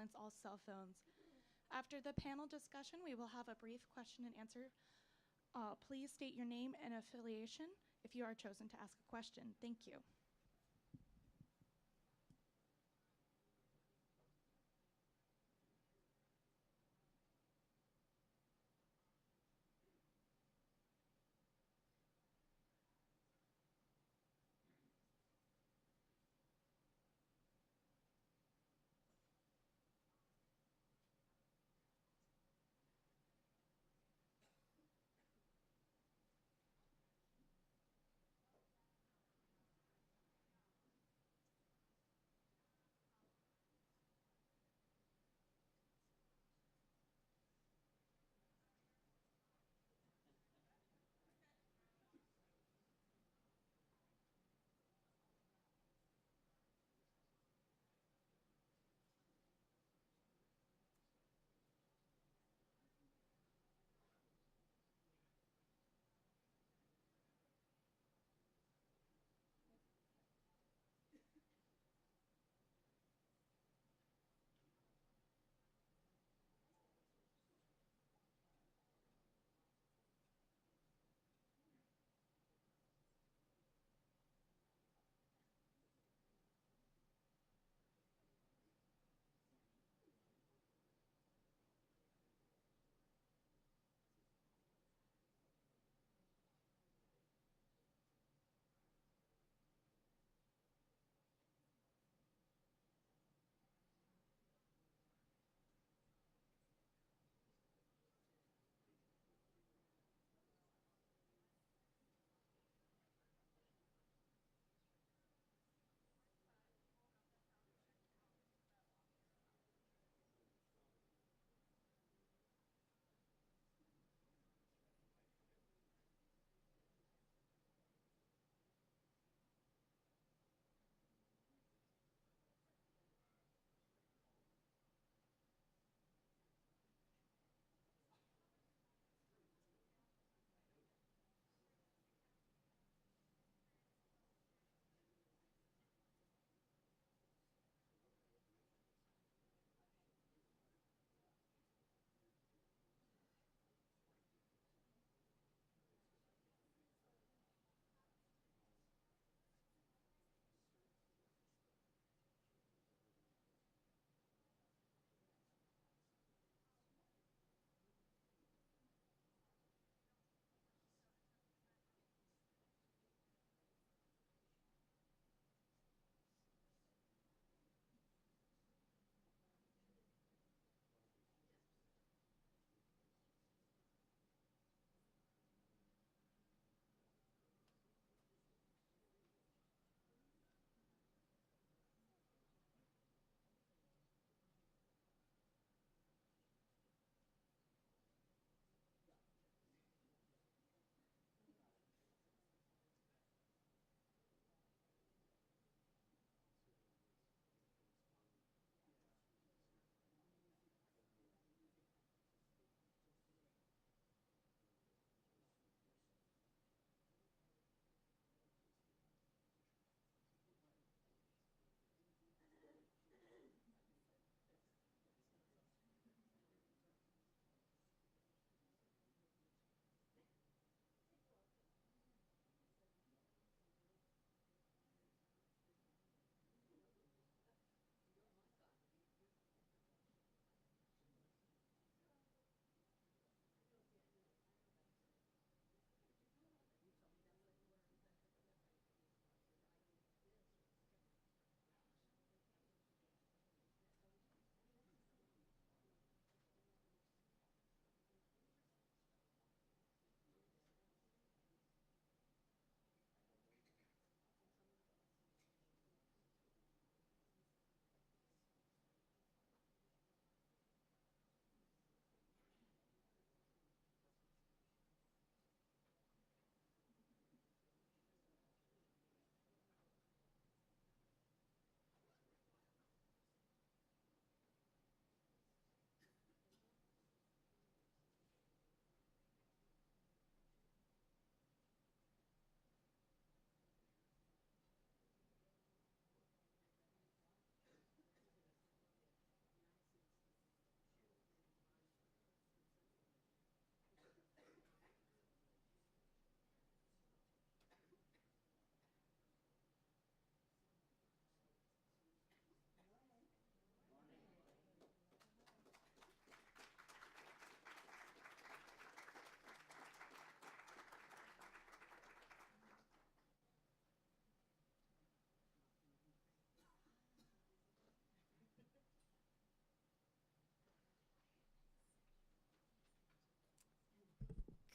silence all cell phones. After the panel discussion, we will have a brief question and answer. Please state your name and affiliation if you are chosen to ask a question. Thank you.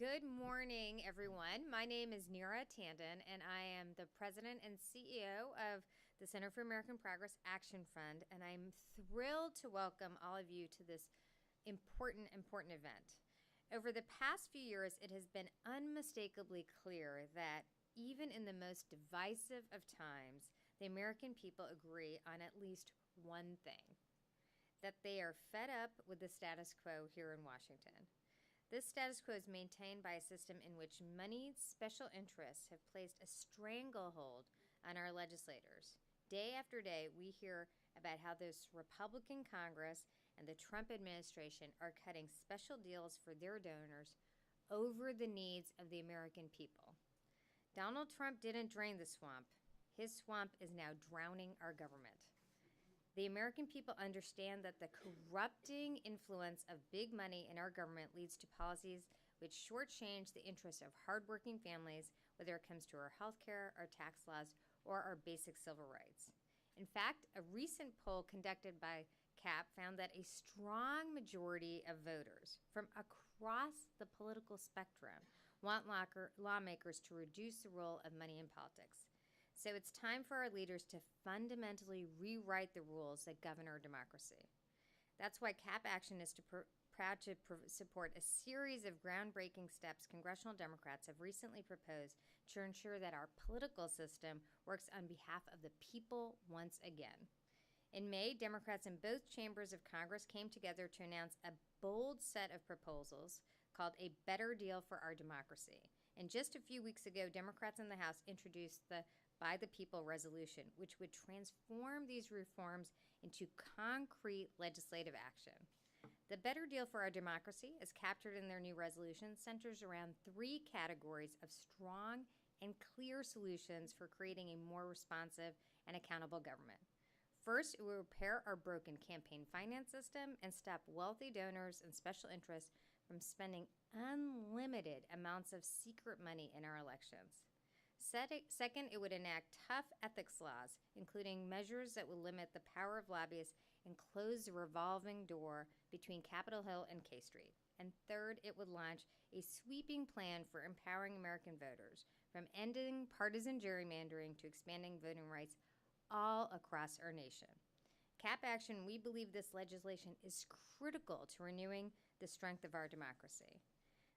Good morning, everyone. My name is Neera Tandon, and I am the president and CEO of the Center for American Progress Action Fund, and I'm thrilled to welcome all of you to this important event. Over the past few years, it has been unmistakably clear that even in the most divisive of times, the American people agree on at least one thing, that they are fed up with the status quo here in Washington. This status quo is maintained by a system in which moneyed special interests have placed a stranglehold on our legislators. Day after day, we hear about how this Republican Congress and the Trump administration are cutting special deals for their donors over the needs of the American people. Donald Trump didn't drain the swamp. His swamp is now drowning our government. The American people understand that the corrupting influence of big money in our government leads to policies which shortchange the interests of hardworking families, whether it comes to our health care, our tax laws, or our basic civil rights. In fact, a recent poll conducted by CAP found that a strong majority of voters from across the political spectrum want lawmakers to reduce the role of money in politics. So it's time for our leaders to fundamentally rewrite the rules that govern our democracy. That's why CAP Action is proud to support a series of groundbreaking steps Congressional Democrats have recently proposed to ensure that our political system works on behalf of the people once again. In May, Democrats in both chambers of Congress came together to announce a bold set of proposals called A Better Deal for Our Democracy. And just a few weeks ago, Democrats in the House introduced the By the People resolution, which would transform these reforms into concrete legislative action. The Better Deal for Our Democracy, as captured in their new resolution, centers around 3 categories of strong and clear solutions for creating a more responsive and accountable government. First, it will repair our broken campaign finance system and stop wealthy donors and special interests from spending unlimited amounts of secret money in our elections. Second, it would enact tough ethics laws, including measures that will limit the power of lobbyists and close the revolving door between Capitol Hill and K Street. And third, it would launch a sweeping plan for empowering American voters, from ending partisan gerrymandering to expanding voting rights all across our nation. CAP Action, we believe this legislation is critical to renewing the strength of our democracy.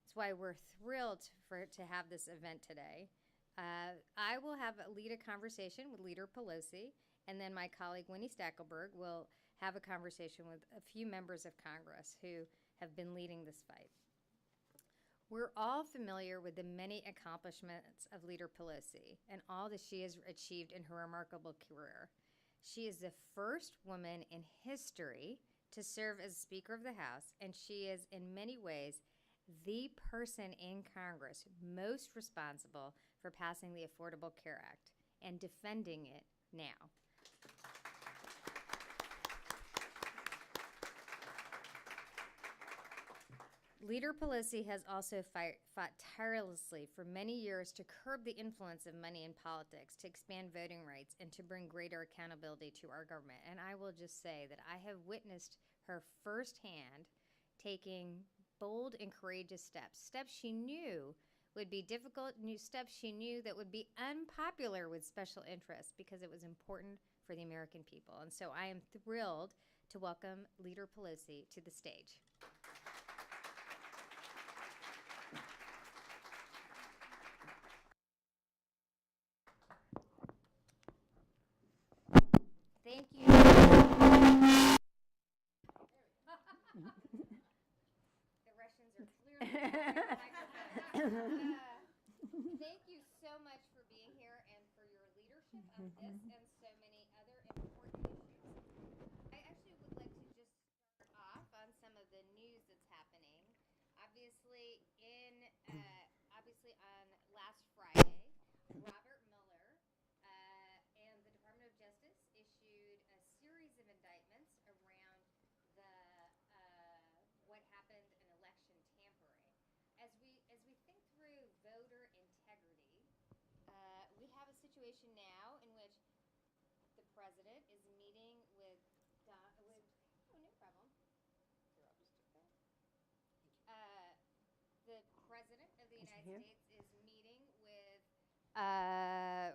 That's why we're thrilled to have this event today. I will lead a conversation with Leader Pelosi, and then my colleague Winnie Stackelberg will have a conversation with a few members of Congress who have been leading this fight. We're all familiar with the many accomplishments of Leader Pelosi and all that she has achieved in her remarkable career. She is the first woman in history to serve as Speaker of the House, and she is in many ways the person in Congress most responsible for passing the Affordable Care Act and defending it now. Leader Pelosi has also fought tirelessly for many years to curb the influence of money in politics, to expand voting rights, and to bring greater accountability to our government. And I will just say that I have witnessed her firsthand taking bold and courageous steps she knew would be difficult, new steps she knew that would be unpopular with special interests because it was important for the American people. And so I am thrilled to welcome Leader Pelosi to the stage. Thank you. The Russians are clearly the microphone. Thank you so much for being here and for your leadership on this and so many other important issues. I actually would like to just start off on some of the news that's happening. Obviously on last Friday, Robert Mueller and the Department of Justice issued a series of indictments around what happened in election tampering. As we think through voter integrity, we have a situation now in which the president is meeting with no problem. The president here? States is meeting with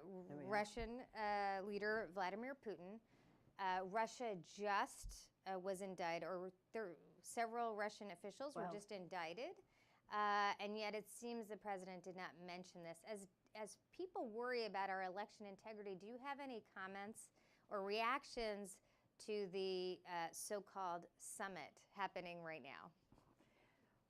we are. Russian leader Vladimir Putin. Russia just was indicted, or several Russian officials were Wow. just indicted, and yet it seems the president did not mention this. As people worry about our election integrity, do you have any comments or reactions to the so-called summit happening right now?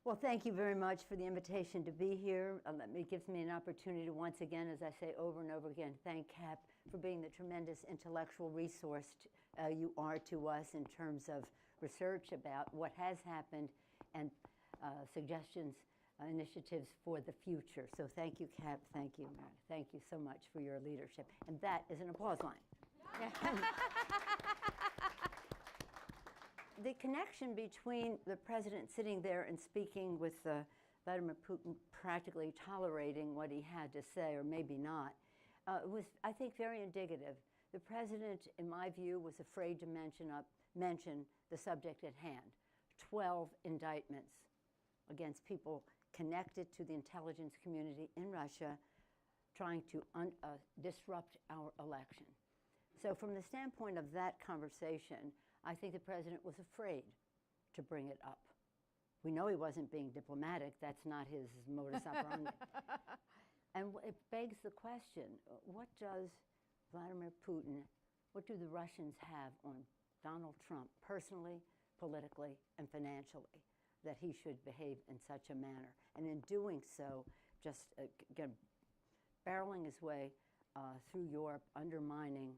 Well, thank you very much for the invitation to be here. It gives me an opportunity to once again, as I say over and over again, thank CAP for being the tremendous intellectual resource you are to us in terms of research about what has happened and suggestions, initiatives for the future. So thank you, CAP. Thank you, Meredith. Thank you so much for your leadership. And that is an applause line. The connection between the president sitting there and speaking with Vladimir Putin practically tolerating what he had to say, or maybe not, was, I think, very indicative. The president, in my view, was afraid to mention the subject at hand. 12 indictments against people connected to the intelligence community in Russia trying to disrupt our election. So from the standpoint of that conversation, I think the president was afraid to bring it up. We know he wasn't being diplomatic. That's not his modus operandi. And it begs the question, what does Vladimir Putin, what do the Russians have on Donald Trump personally, politically, and financially, that he should behave in such a manner? And in doing so, just again, barreling his way through Europe, undermining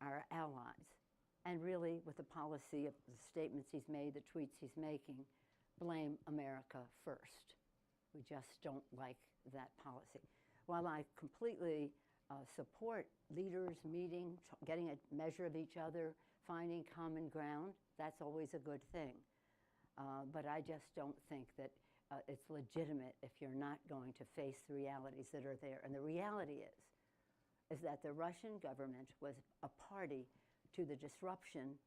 our allies. And really, with the policy of the statements he's made, the tweets he's making, blame America first. We just don't like that policy. While I completely support leaders meeting, getting a measure of each other, finding common ground, that's always a good thing. But I just don't think that it's legitimate if you're not going to face the realities that are there. And the reality is that the Russian government was a party to the disruption.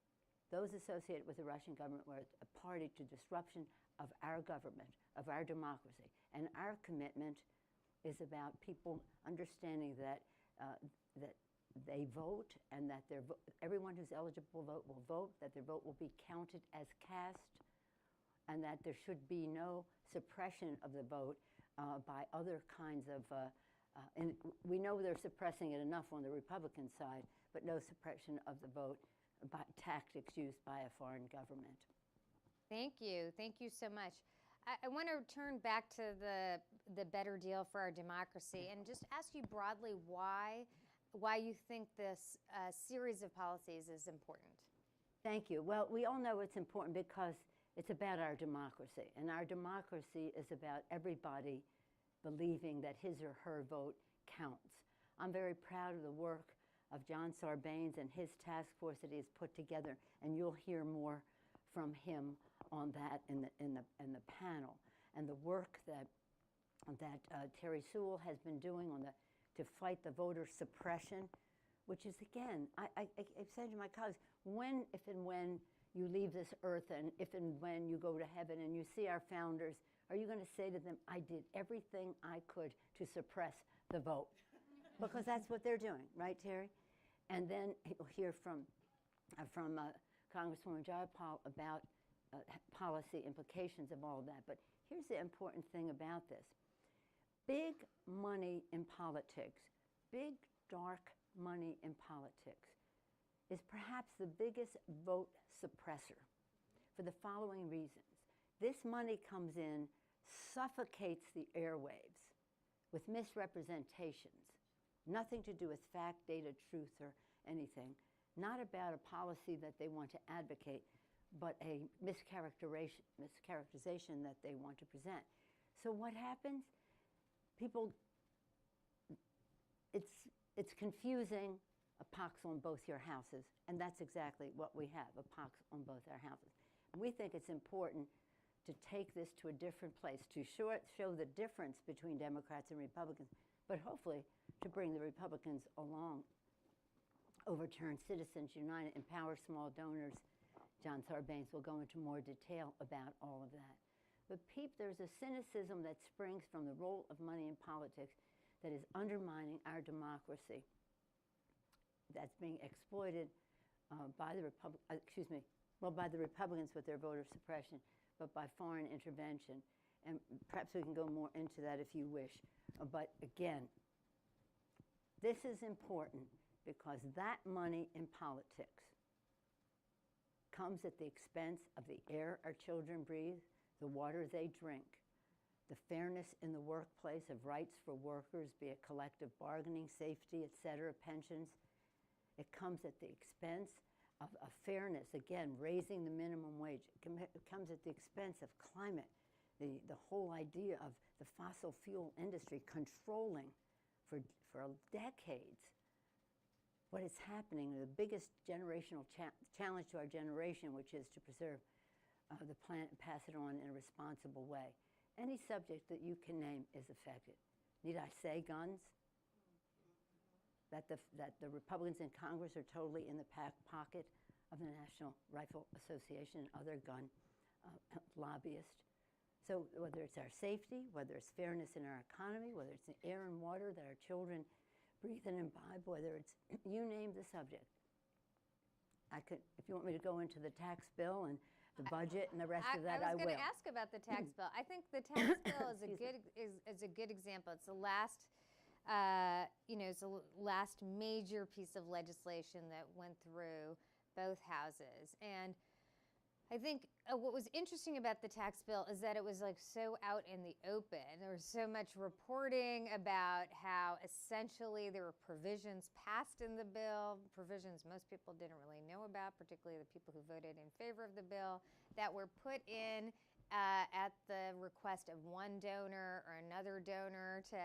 Those associated with the Russian government were a party to disruption of our government, of our democracy. And our commitment is about people understanding that that they vote, and that everyone who's eligible to vote will vote, that their vote will be counted as cast, and that there should be no suppression of the vote by other kinds of, and we know they're suppressing it enough on the Republican side, but no suppression of the vote by tactics used by a foreign government. Thank you. Thank you so much. I want to turn back to the better deal for our democracy and just ask you broadly why you think this series of policies is important. Thank you. Well, we all know it's important because it's about our democracy. And our democracy is about everybody believing that his or her vote counts. I'm very proud of the work of John Sarbanes and his task force that he has put together, and you'll hear more from him on that in the panel. And the work that Terry Sewell has been doing to fight the voter suppression, which is, again, I've said to my colleagues, if and when you leave this earth, and if and when you go to heaven and you see our founders, are you going to say to them, I did everything I could to suppress the vote? Because that's what they're doing, right, Terry? And then you'll hear from Congresswoman Jayapal about policy implications of all of that. But here's the important thing about this. Big money in politics, big dark money in politics, is perhaps the biggest vote suppressor for the following reasons. This money comes in, suffocates the airwaves with misrepresentations, nothing to do with fact, data, truth, or anything, not about a policy that they want to advocate, but a mischaracterization that they want to present. So what happens? People, it's confusing, a pox on both your houses, and that's exactly what we have, a pox on both our houses. And we think it's important to take this to a different place, to show the difference between Democrats and Republicans, but hopefully to bring the Republicans along, overturn Citizens United, empower small donors. John Sarbanes will go into more detail about all of that. But there's a cynicism that springs from the role of money in politics that is undermining our democracy, that's being exploited by the by the Republicans with their voter suppression, but by foreign intervention. And perhaps we can go more into that if you wish. But again, this is important because that money in politics comes at the expense of the air our children breathe, the water they drink, the fairness in the workplace of rights for workers, be it collective bargaining, safety, etc., pensions. It comes at the expense of fairness, again, raising the minimum wage. It comes at the expense of climate, the whole idea of the fossil fuel industry controlling for decades what is happening, the biggest generational challenge to our generation, which is to preserve the planet and pass it on in a responsible way. Any subject that you can name is affected. Need I say guns? That the Republicans in Congress are totally in the pocket of the National Rifle Association and other gun lobbyists. So whether it's our safety, whether it's fairness in our economy, whether it's the air and water that our children breathe and imbibe, whether it's, you name the subject. I could, if you want me to go into the tax bill and the budget and the rest of that, I will. I was going to ask about the tax bill. I think the tax bill is a good example. It's the last, it's the last major piece of legislation that went through both houses. And I think what was interesting about the tax bill is that it was like so out in the open. There was so much reporting about how essentially there were provisions passed in the bill, provisions most people didn't really know about, particularly the people who voted in favor of the bill, that were put in at the request of one donor or another donor to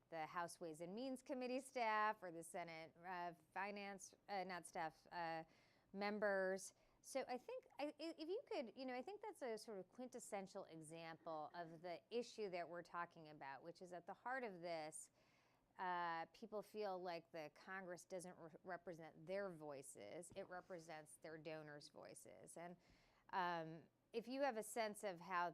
the House Ways and Means Committee staff or the Senate Finance, not staff, members. So I think if you could, I think that's a sort of quintessential example of the issue that we're talking about, which is at the heart of this, people feel like the Congress doesn't represent their voices, it represents their donors' voices. And if you have a sense of how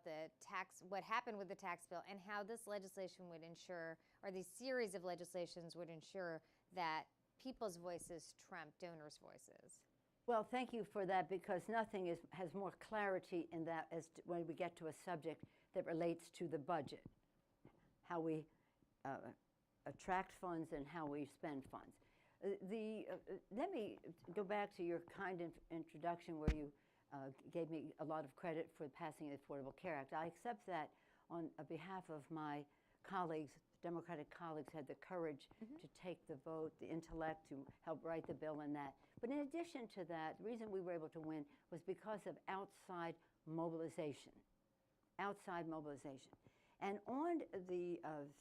what happened with the tax bill and how this legislation would ensure, or these series of legislations would ensure that people's voices trump donors' voices. Well, thank you for that, because nothing has more clarity in that as to when we get to a subject that relates to the budget, how we attract funds and how we spend funds. Let me go back to your kind introduction where you gave me a lot of credit for passing the Affordable Care Act. I accept that on behalf of my colleagues. Democratic colleagues had the courage to take the vote, the intellect to help write the bill and that. But in addition to that, the reason we were able to win was because of outside mobilization. Outside mobilization. And on the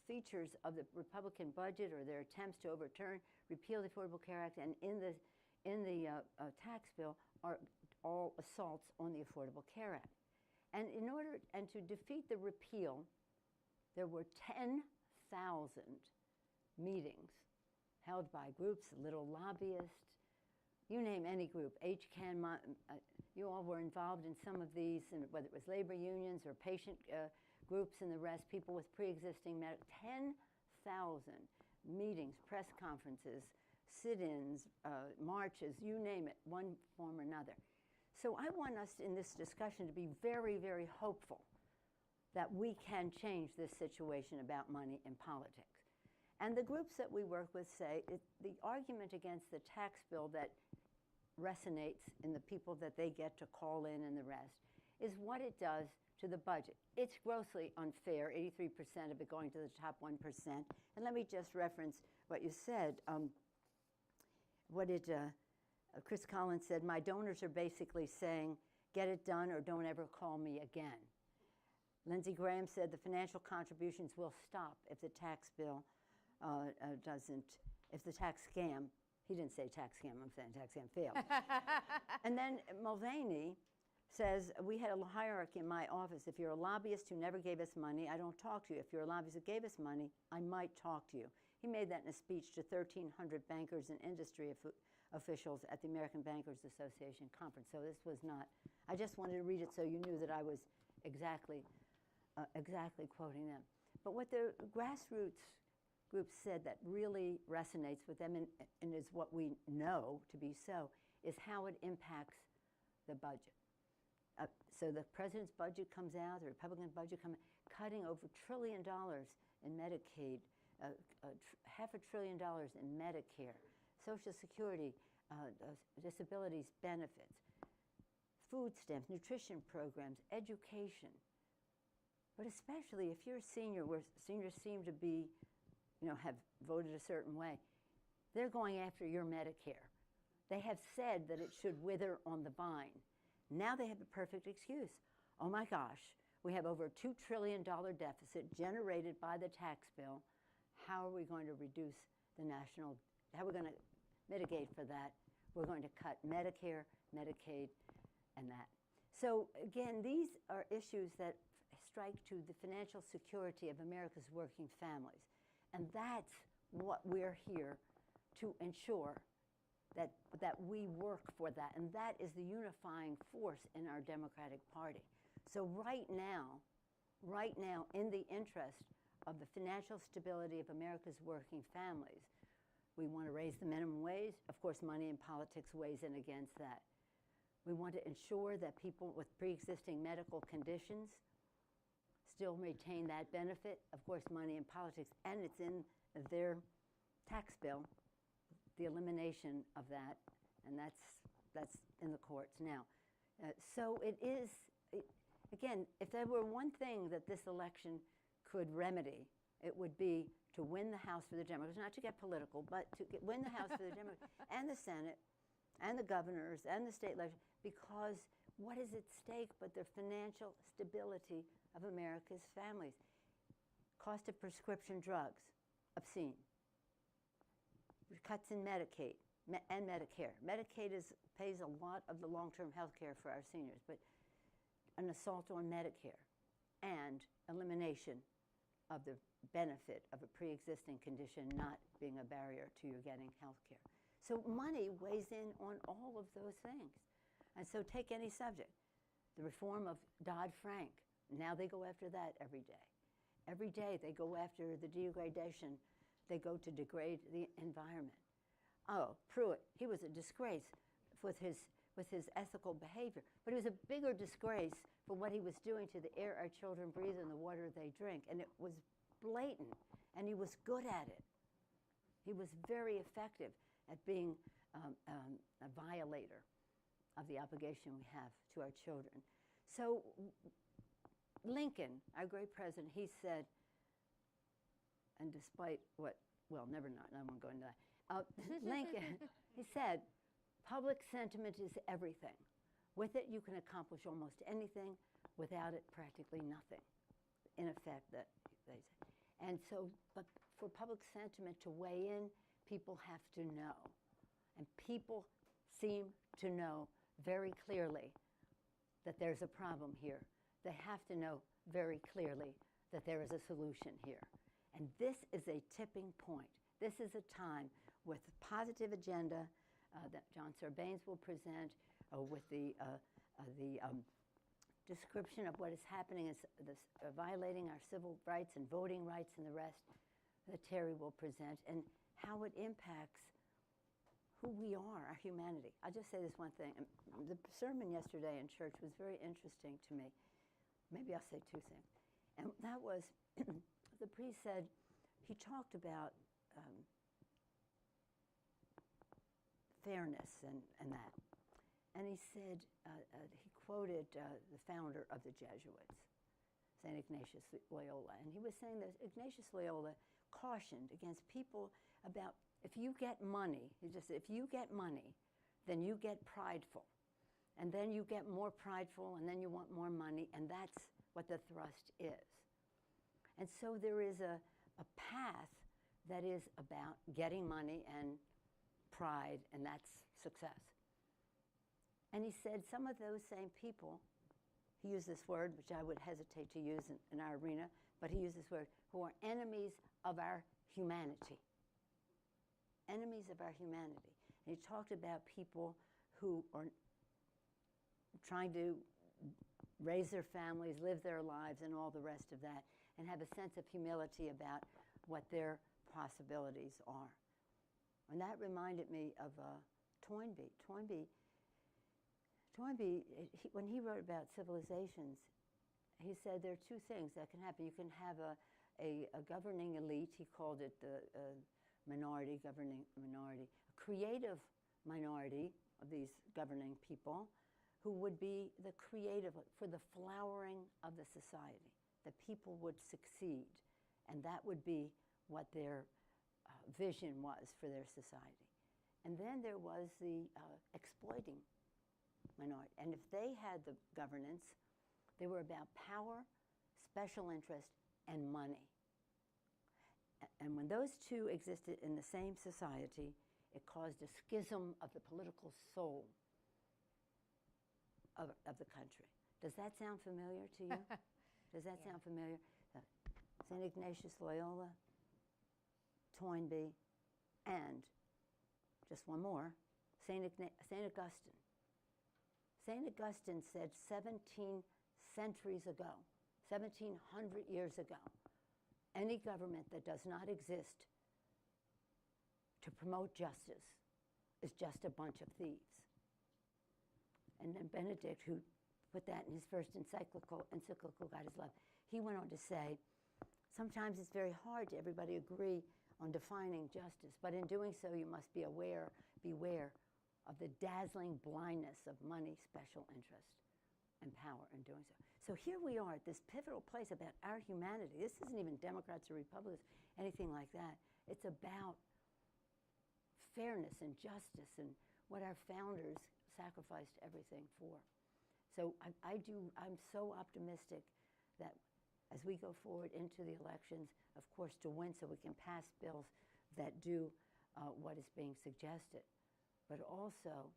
features of the Republican budget or their attempts to overturn, repeal the Affordable Care Act, and in the tax bill are all assaults on the Affordable Care Act. And to defeat the repeal, there were 10,000 meetings held by groups, little lobbyists, you name any group, HCAN, you all were involved in some of these, and whether it was labor unions or patient groups and the rest, people with pre-existing 10,000 meetings, press conferences, sit-ins, marches, you name it, one form or another. So I want us in this discussion to be very, very hopeful that we can change this situation about money in politics. And the groups that we work with say the argument against the tax bill that resonates in the people that they get to call in and the rest is what it does to the budget. It's grossly unfair, 83% of it going to the top 1%. And let me just reference what you said. What did Chris Collins said, my donors are basically saying, get it done or don't ever call me again. Lindsey Graham said the financial contributions will stop if the tax bill if the tax scam, he didn't say tax scam, I'm saying tax scam failed. And then Mulvaney says, we had a hierarchy in my office. If you're a lobbyist who never gave us money, I don't talk to you. If you're a lobbyist who gave us money, I might talk to you. He made that in a speech to 1,300 bankers and industry officials at the American Bankers Association conference. So this was not, I just wanted to read it so you knew that I was exactly exactly quoting them. But what the grassroots group said that really resonates with them and is what we know to be so is how it impacts the budget. So the president's budget comes out, the Republican budget comes out, cutting over $1 trillion in Medicaid, $500 billion in Medicare, Social Security, disabilities benefits, food stamps, nutrition programs, education. But especially if you're a senior, where seniors seem to be, have voted a certain way, they're going after your Medicare. They have said that it should wither on the vine. Now they have the perfect excuse. Oh my gosh, we have over a $2 trillion deficit generated by the tax bill. How are we going to reduce how are we going to mitigate for that? We're going to cut Medicare, Medicaid, and that. So again, these are issues that strike to the financial security of America's working families. And that's what we're here to ensure that we work for that. And that is the unifying force in our Democratic Party. So right now, in the interest of the financial stability of America's working families, we want to raise the minimum wage. Of course, money in politics weighs in against that. We want to ensure that people with pre-existing medical conditions still retain that benefit. Of course, money in politics, and it's in their tax bill, the elimination of that, and that's in the courts now. So it is, again, if there were one thing that this election could remedy, it would be to win the House for the Democrats, not to get political, but to win the House for the Democrats and the Senate and the governors and the state legislatures, because what is at stake but the financial stability of America's families? Cost of prescription drugs, obscene. Cuts in Medicaid and Medicare. Medicaid pays a lot of the long-term health care for our seniors, but an assault on Medicare and elimination of the benefit of a pre-existing condition not being a barrier to you getting health care. So money weighs in on all of those things. And so take any subject. The reform of Dodd-Frank. Now they go after that every day. Every day they go after the degradation. They go to degrade the environment. Oh, Pruitt, he was a disgrace with his ethical behavior, but he was a bigger disgrace for what he was doing to the air our children breathe and the water they drink. And it was blatant, and he was good at it. He was very effective at being a violator of the obligation we have to our children. So Lincoln, our great president, he said, and despite what, well, never mind, I won't go into that. Lincoln, he said, public sentiment is everything. With it, you can accomplish almost anything. Without it, practically nothing. In effect, that they say. And so, but for public sentiment to weigh in, people have to know. And people seem to know very clearly that there's a problem here. They have to know very clearly that there is a solution here. And this is a tipping point. This is a time with a positive agenda that John Sarbanes will present, with the description of what is happening, is violating our civil rights and voting rights and the rest that Terry will present, and how it impacts who we are, our humanity. I'll just say this one thing. The sermon yesterday in church was very interesting to me. Maybe I'll say two things. And that was, the priest said, he talked about fairness and that. And he said, he quoted the founder of the Jesuits, St. Ignatius Loyola. And he was saying that Ignatius Loyola cautioned against people about, if you get money, he just said, if you get money, then you get prideful. And then you get more prideful, and then you want more money, and that's what the thrust is. And so there is a path that is about getting money and pride, and that's success. And he said some of those same people, he used this word, which I would hesitate to use in our arena, but he used this word, who are enemies of our humanity. Enemies of our humanity. And he talked about people who are trying to raise their families, live their lives, and all the rest of that, and have a sense of humility about what their possibilities are. And that reminded me of Toynbee. Toynbee, when he wrote about civilizations, he said there are two things that can happen. You can have a governing elite, he called it the governing minority, a creative minority of these governing people who would be the creative for the flowering of the society. The people would succeed, and that would be what their vision was for their society. And then there was the exploiting minority. And if they had the governance, they were about power, special interest, and money. And when those two existed in the same society, it caused a schism of the political soul of the country. Does that sound familiar to you? Does that sound familiar? St. Ignatius Loyola, Toynbee, and just one more, St. Augustine. St. Augustine said 17 centuries ago, 1700 years ago, any government that does not exist to promote justice is just a bunch of thieves. And then Benedict, who put that in his first encyclical, God is Love, he went on to say, sometimes it's very hard to everybody agree on defining justice, but in doing so you must beware of the dazzling blindness of money, special interest, and power in doing so. So here we are at this pivotal place about our humanity. This isn't even Democrats or Republicans, anything like that. It's about fairness and justice and what our founders sacrificed everything for. So I'm so optimistic that as we go forward into the elections, of course, to win so we can pass bills that do what is being suggested, but also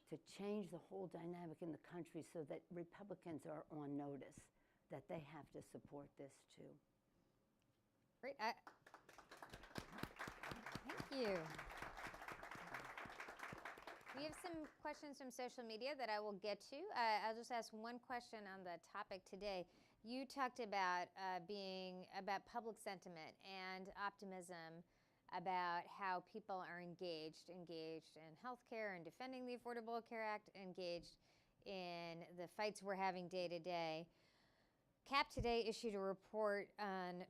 to change the whole dynamic in the country so that Republicans are on notice that they have to support this too. Great. Thank you. We have some questions from social media that I will get to. I'll just ask one question on the topic today. You talked about about public sentiment and optimism about how people are engaged in healthcare and defending the Affordable Care Act, engaged in the fights we're having day to day. CAP today issued a report on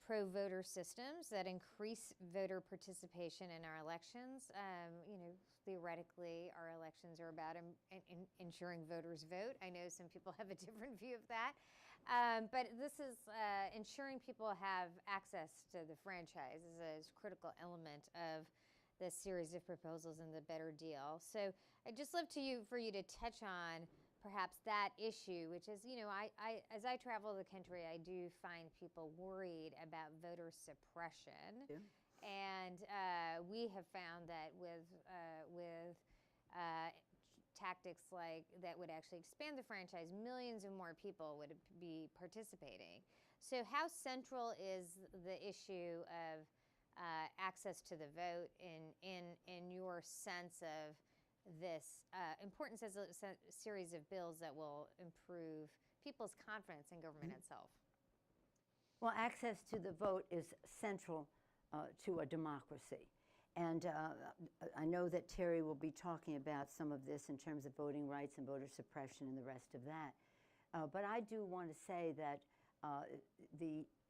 pro-voter systems that increase voter participation in our elections. Theoretically, our elections are about ensuring voters vote. I know some people have a different view of that. But this is ensuring people have access to the franchise is a critical element of this series of proposals in the Better Deal. So I'd just love for you to touch on perhaps that issue, which is, as I travel the country, I do find people worried about voter suppression. Yeah. And we have found that with tactics like that would actually expand the franchise, millions of more people would be participating. So how central is the issue of access to the vote in your sense of this importance as a series of bills that will improve people's confidence in government itself? Well, access to the vote is central to a democracy. And I know that Terry will be talking about some of this in terms of voting rights and voter suppression and the rest of that. But I do want to say that,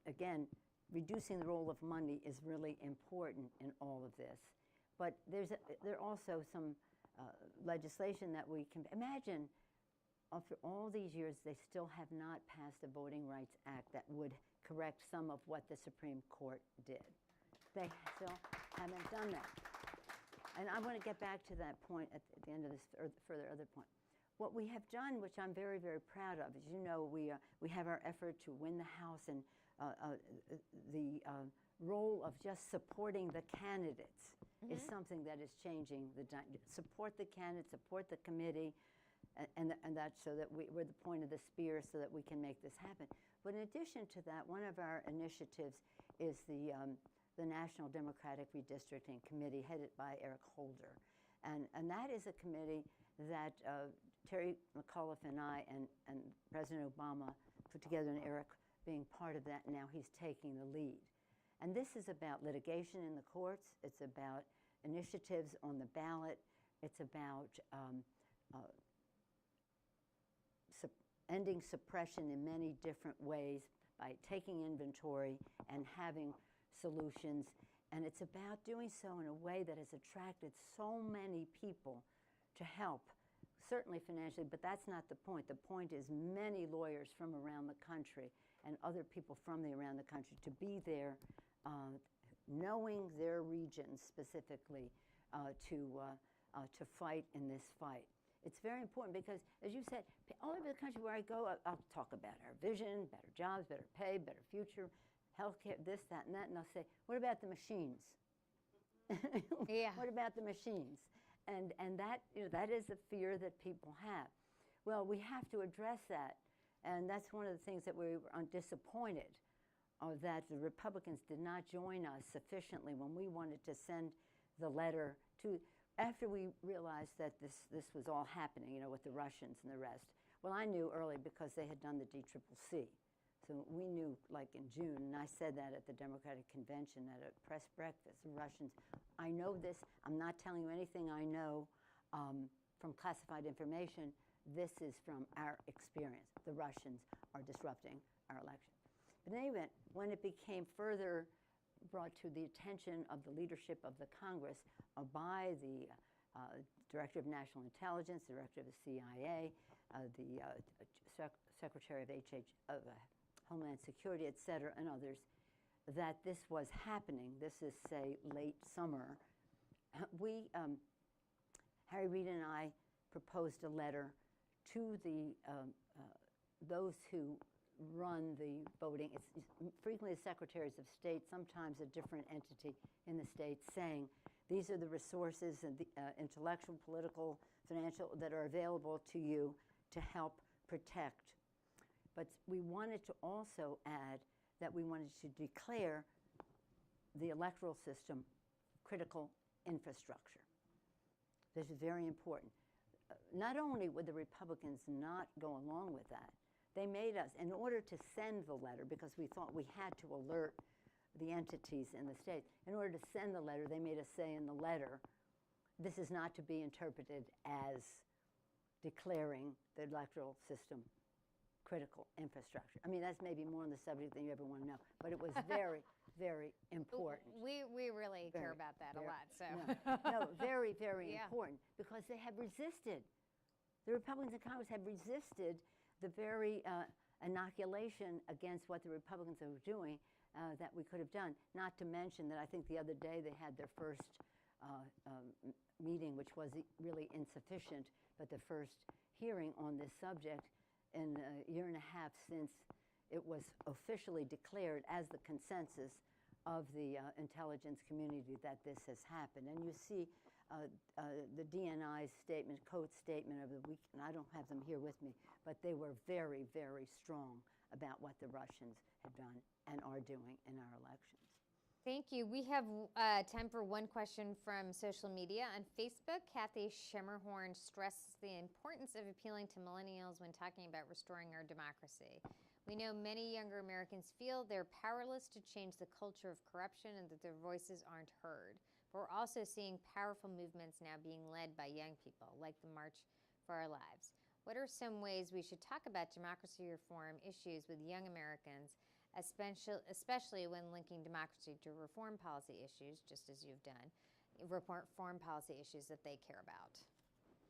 again, reducing the role of money is really important in all of this. But there are also some legislation that we can imagine. After all these years, they still have not passed the Voting Rights Act that would correct some of what the Supreme Court did. They still haven't done that. And I want to get back to that point at the end of this other point. What we have done, which I'm very, very proud of, as you know, we have our effort to win the House, and the role of just supporting the candidates is something that is changing. Support the candidates, support the committee, and that's so that we're the point of the spear so that we can make this happen. But in addition to that, one of our initiatives is the National Democratic Redistricting Committee headed by Eric Holder. And that is a committee that Terry McAuliffe and I and President Obama put together, and Eric being part of that, now he's taking the lead. And this is about litigation in the courts. It's about initiatives on the ballot. It's about ending suppression in many different ways by taking inventory and having solutions. And it's about doing so in a way that has attracted so many people to help, certainly financially, but that's not the point. The point is many lawyers from around the country and other people from around the country to be there, knowing their regions specifically, to fight in this fight. It's very important because, as you said, all over the country where I go, I'll talk about our vision, better jobs, better pay, better future, healthcare, this, that, and that, and I'll say, what about the machines? Yeah. What about the machines? And that, that is the fear that people have. Well, we have to address that, and that's one of the things that we were disappointed that the Republicans did not join us sufficiently when we wanted to send the letter to, after we realized that this was all happening, with the Russians and the rest. Well, I knew early because they had done the DCCC. So we knew like in June, and I said that at the Democratic Convention at a press breakfast, the Russians, I know this, I'm not telling you anything I know from classified information. This is from our experience. The Russians are disrupting our election. But in any event, when it became further brought to the attention of the leadership of the Congress by the Director of National Intelligence, the Director of the CIA, the Secretary of Homeland Security, et cetera, and others, that this was happening. This is, say, late summer. We, Harry Reid and I, proposed a letter to the those who run the voting. It's frequently the secretaries of state, sometimes a different entity in the state, saying these are the resources and the intellectual, political, financial that are available to you to help protect. But we wanted to also add that we wanted to declare the electoral system critical infrastructure. This is very important. Not only would the Republicans not go along with that, they made us, in order to send the letter, because we thought we had to alert the entities in the state, in order to send the letter, they made us say in the letter, this is not to be interpreted as declaring the electoral system critical infrastructure. I mean, that's maybe more on the subject than you ever want to know, but it was very, very important. We really care about that a lot. So no, very, very Yeah. important, because they have resisted. The Republicans in Congress have resisted the very inoculation against what the Republicans are doing that we could have done. Not to mention that I think the other day they had their first meeting, which was really insufficient, but the first hearing on this subject in a year and a half since it was officially declared as the consensus of the intelligence community that this has happened. And you see the DNI's statement, Coates' statement of the week, and I don't have them here with me, but they were very, very strong about what the Russians have done and are doing in our elections. Thank you. We have time for one question from social media. On Facebook, Kathy Schemmerhorn stresses the importance of appealing to millennials when talking about restoring our democracy. We know many younger Americans feel they're powerless to change the culture of corruption and that their voices aren't heard. But we're also seeing powerful movements now being led by young people, like the March for Our Lives. What are some ways we should talk about democracy reform issues with young Americans, especially when linking democracy to reform policy issues, just as you've done, reform policy issues that they care about?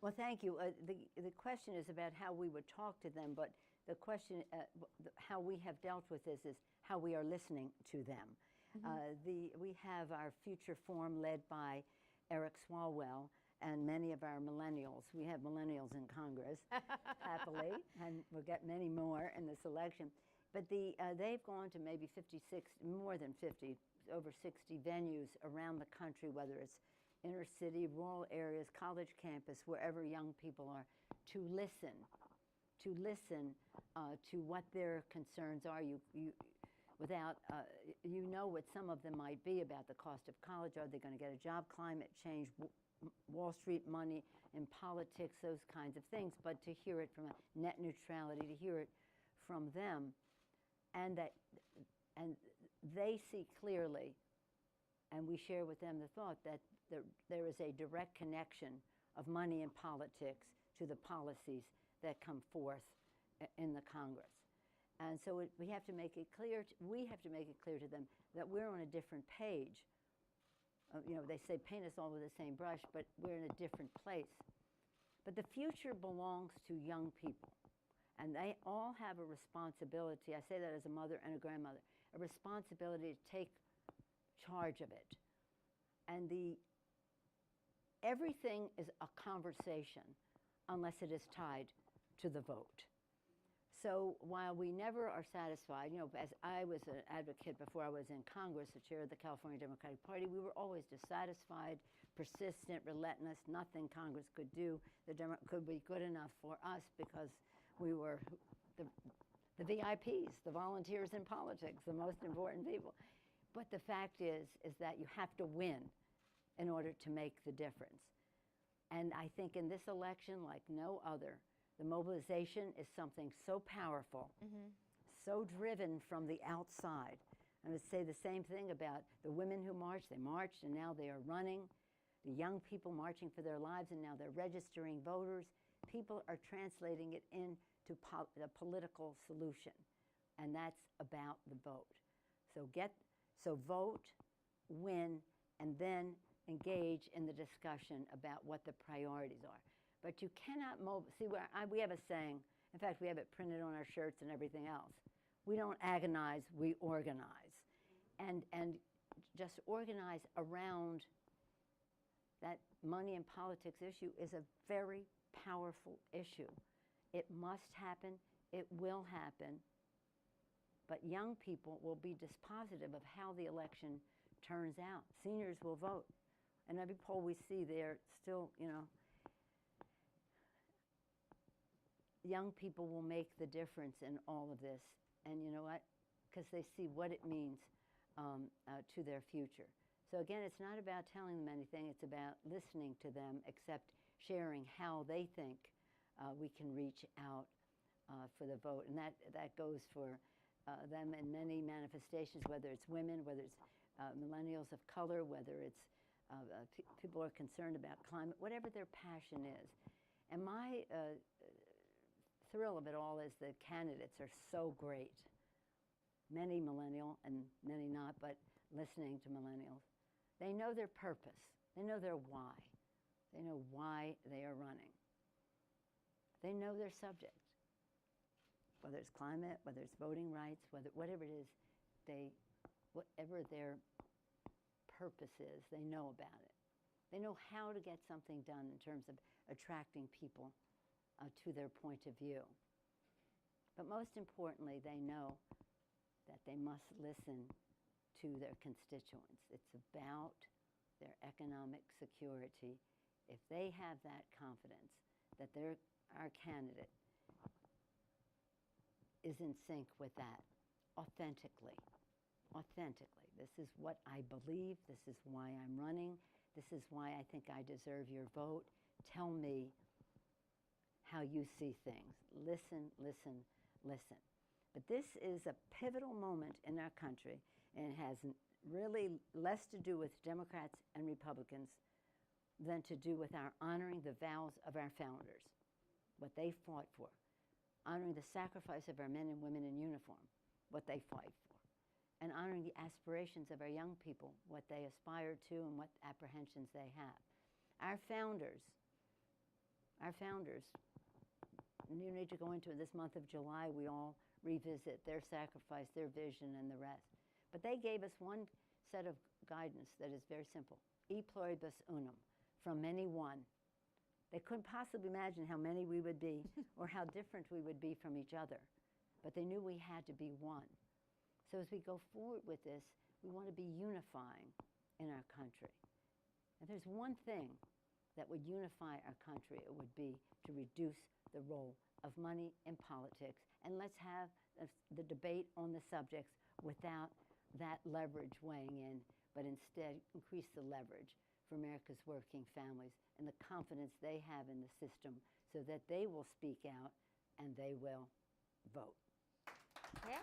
Well, thank you. The question is about how we would talk to them, but the question, how we have dealt with this, is how we are listening to them. We have our future forum led by Eric Swalwell and many of our millennials. We have millennials in Congress, happily, and we'll get many more in this election. But they've gone to maybe 56, more than 50, over 60 venues around the country, whether it's inner city, rural areas, college campus, wherever young people are, to listen to what their concerns are. You know what some of them might be about the cost of college. Are they going to get a job? Climate change, Wall Street money, in politics, those kinds of things, but to hear it from a net neutrality, to hear it from them, and they see clearly, and we share with them the thought that there is a direct connection of money and politics to the policies that come forth in the Congress. And so we have to make it clear, we have to make it clear to them that we're on a different page. They say paint us all with the same brush, but we're in a different place. But the future belongs to young people, and they all have a responsibility. I say that as a mother and a grandmother, a responsibility to take charge of it. And everything is a conversation unless it is tied to the vote. So while we never are satisfied, as I was an advocate before I was in Congress, the chair of the California Democratic Party, we were always dissatisfied, persistent, relentless. Nothing Congress could do could be good enough for us because we were the VIPs, the volunteers in politics, the most important people. But the fact is that you have to win in order to make the difference. And I think in this election, like no other, the mobilization is something so powerful, so driven from the outside. I would say the same thing about the women who marched. They marched and now they are running. The young people marching for their lives and now they're registering voters. People are translating it into the political solution, and that's about the vote. So vote, win, and then engage in the discussion about what the priorities are. But you cannot we have a saying, in fact, we have it printed on our shirts and everything else. We don't agonize, we organize. And just organize around that money and politics issue is a very powerful issue. It must happen, it will happen, but young people will be dispositive of how the election turns out. Seniors will vote. And every poll we see, they're still, young people will make the difference in all of this. And you know what? Because they see what it means to their future. So again, it's not about telling them anything. It's about listening to them, except sharing how they think we can reach out for the vote. And that goes for them in many manifestations, whether it's women, whether it's millennials of color, whether it's people are concerned about climate, whatever their passion is. And my thrill of it all is the candidates are so great. Many millennial and many not, but listening to millennials. They know their purpose. They know their why. They know why they are running. They know their subject. Whether it's climate, whether it's voting rights, whatever it is, whatever their purpose is, they know about it. They know how to get something done in terms of attracting people to their point of view. But most importantly, they know that they must listen to their constituents. It's about their economic security. If they have that confidence that our candidate is in sync with that authentically. This is what I believe. This is why I'm running. This is why I think I deserve your vote. Tell me how you see things. Listen, listen, listen. But this is a pivotal moment in our country, and it has really less to do with Democrats and Republicans than to do with our honoring the vows of our founders, what they fought for, honoring the sacrifice of our men and women in uniform, what they fight for, and honoring the aspirations of our young people, what they aspire to and what apprehensions they have. Our founders, and you need to go into it this month of July, we all revisit their sacrifice, their vision, and the rest. But they gave us one set of guidance that is very simple. E pluribus unum, from many one. They couldn't possibly imagine how many we would be or how different we would be from each other. But they knew we had to be one. So as we go forward with this, we want to be unifying in our country. If there's one thing that would unify our country, it would be to reduce the role of money in politics. And let's have the debate on the subjects without that leverage weighing in, but instead increase the leverage for America's working families and the confidence they have in the system so that they will speak out and they will vote. Yeah,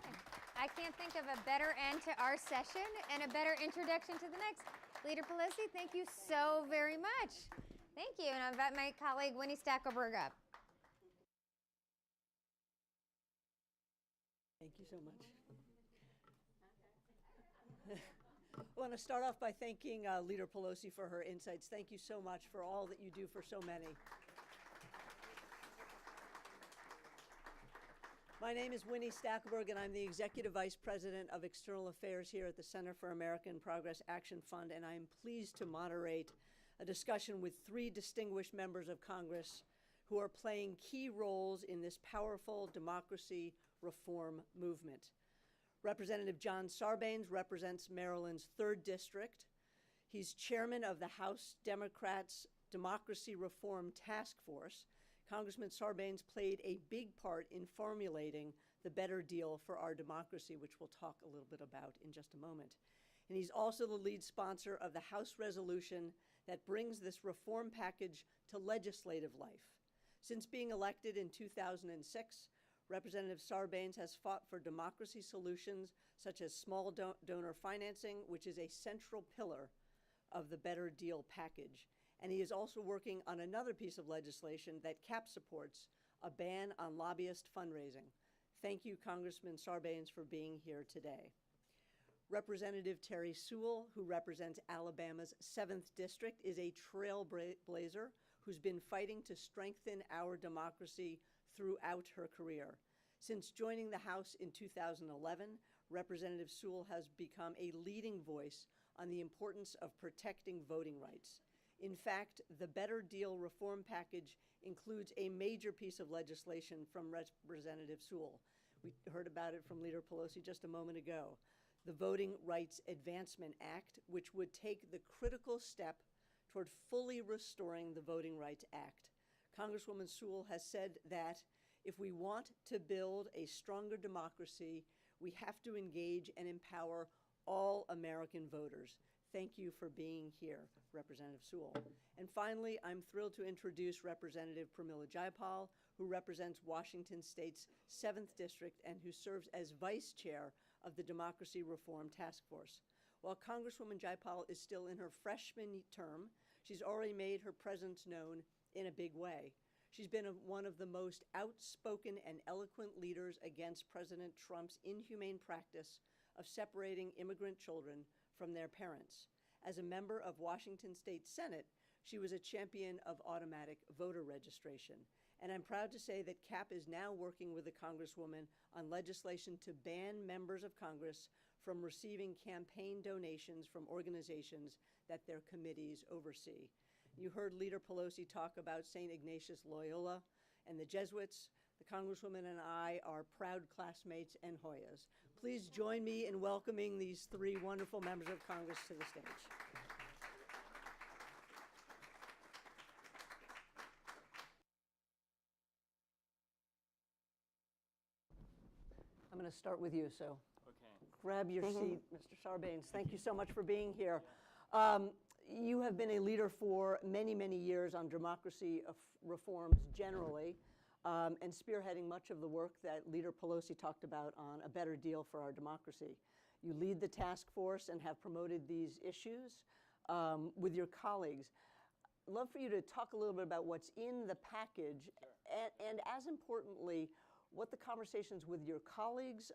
I can't think of a better end to our session and a better introduction to the next. Leader Pelosi, thank you so very much. Thank you, and I invite my colleague Winnie Stackelberg up. Thank you so much. I want to start off by thanking Leader Pelosi for her insights. Thank you so much for all that you do for so many. My name is Winnie Stackelberg, and I'm the Executive Vice President of External Affairs here at the Center for American Progress Action Fund, and I am pleased to moderate a discussion with 3 distinguished members of Congress who are playing key roles in this powerful democracy reform movement. Representative John Sarbanes represents Maryland's 3rd District. He's chairman of the House Democrats' Democracy Reform Task Force. Congressman Sarbanes played a big part in formulating the better deal for our democracy, which we'll talk a little bit about in just a moment. And he's also the lead sponsor of the House resolution that brings this reform package to legislative life. Since being elected in 2006, Representative Sarbanes has fought for democracy solutions such as small donor financing, which is a central pillar of the Better Deal package. And he is also working on another piece of legislation that CAP supports, a ban on lobbyist fundraising. Thank you, Congressman Sarbanes, for being here today. Representative Terry Sewell, who represents Alabama's 7th District, is a trailblazer who's been fighting to strengthen our democracy throughout her career. Since joining the House in 2011, Representative Sewell has become a leading voice on the importance of protecting voting rights. In fact, the Better Deal reform package includes a major piece of legislation from Representative Sewell. We heard about it from Leader Pelosi just a moment ago. The Voting Rights Advancement Act, which would take the critical step toward fully restoring the Voting Rights Act. Congresswoman Sewell has said that if we want to build a stronger democracy, we have to engage and empower all American voters. Thank you for being here, Representative Sewell. And finally, I'm thrilled to introduce Representative Pramila Jayapal, who represents Washington State's 7th District and who serves as Vice Chair of the Democracy Reform Task Force. While Congresswoman Jayapal is still in her freshman term, she's already made her presence known in a big way. She's been one of the most outspoken and eloquent leaders against President Trump's inhumane practice of separating immigrant children from their parents. As a member of Washington State Senate, she was a champion of automatic voter registration. And I'm proud to say that CAP is now working with the Congresswoman on legislation to ban members of Congress from receiving campaign donations from organizations that their committees oversee. You heard Leader Pelosi talk about St. Ignatius Loyola and the Jesuits. The Congresswoman and I are proud classmates and Hoyas. Please join me in welcoming these 3 wonderful members of Congress to the stage. I'm going to start with you, so grab your seat, Mr. Sarbanes. Thank you so much for being here. You have been a leader for many, many years on democracy reforms generally, and spearheading much of the work that Leader Pelosi talked about on a better deal for our democracy. You lead the task force and have promoted these issues with your colleagues. I'd love for you to talk a little bit about what's in the package, sure. and as importantly, what the conversations with your colleagues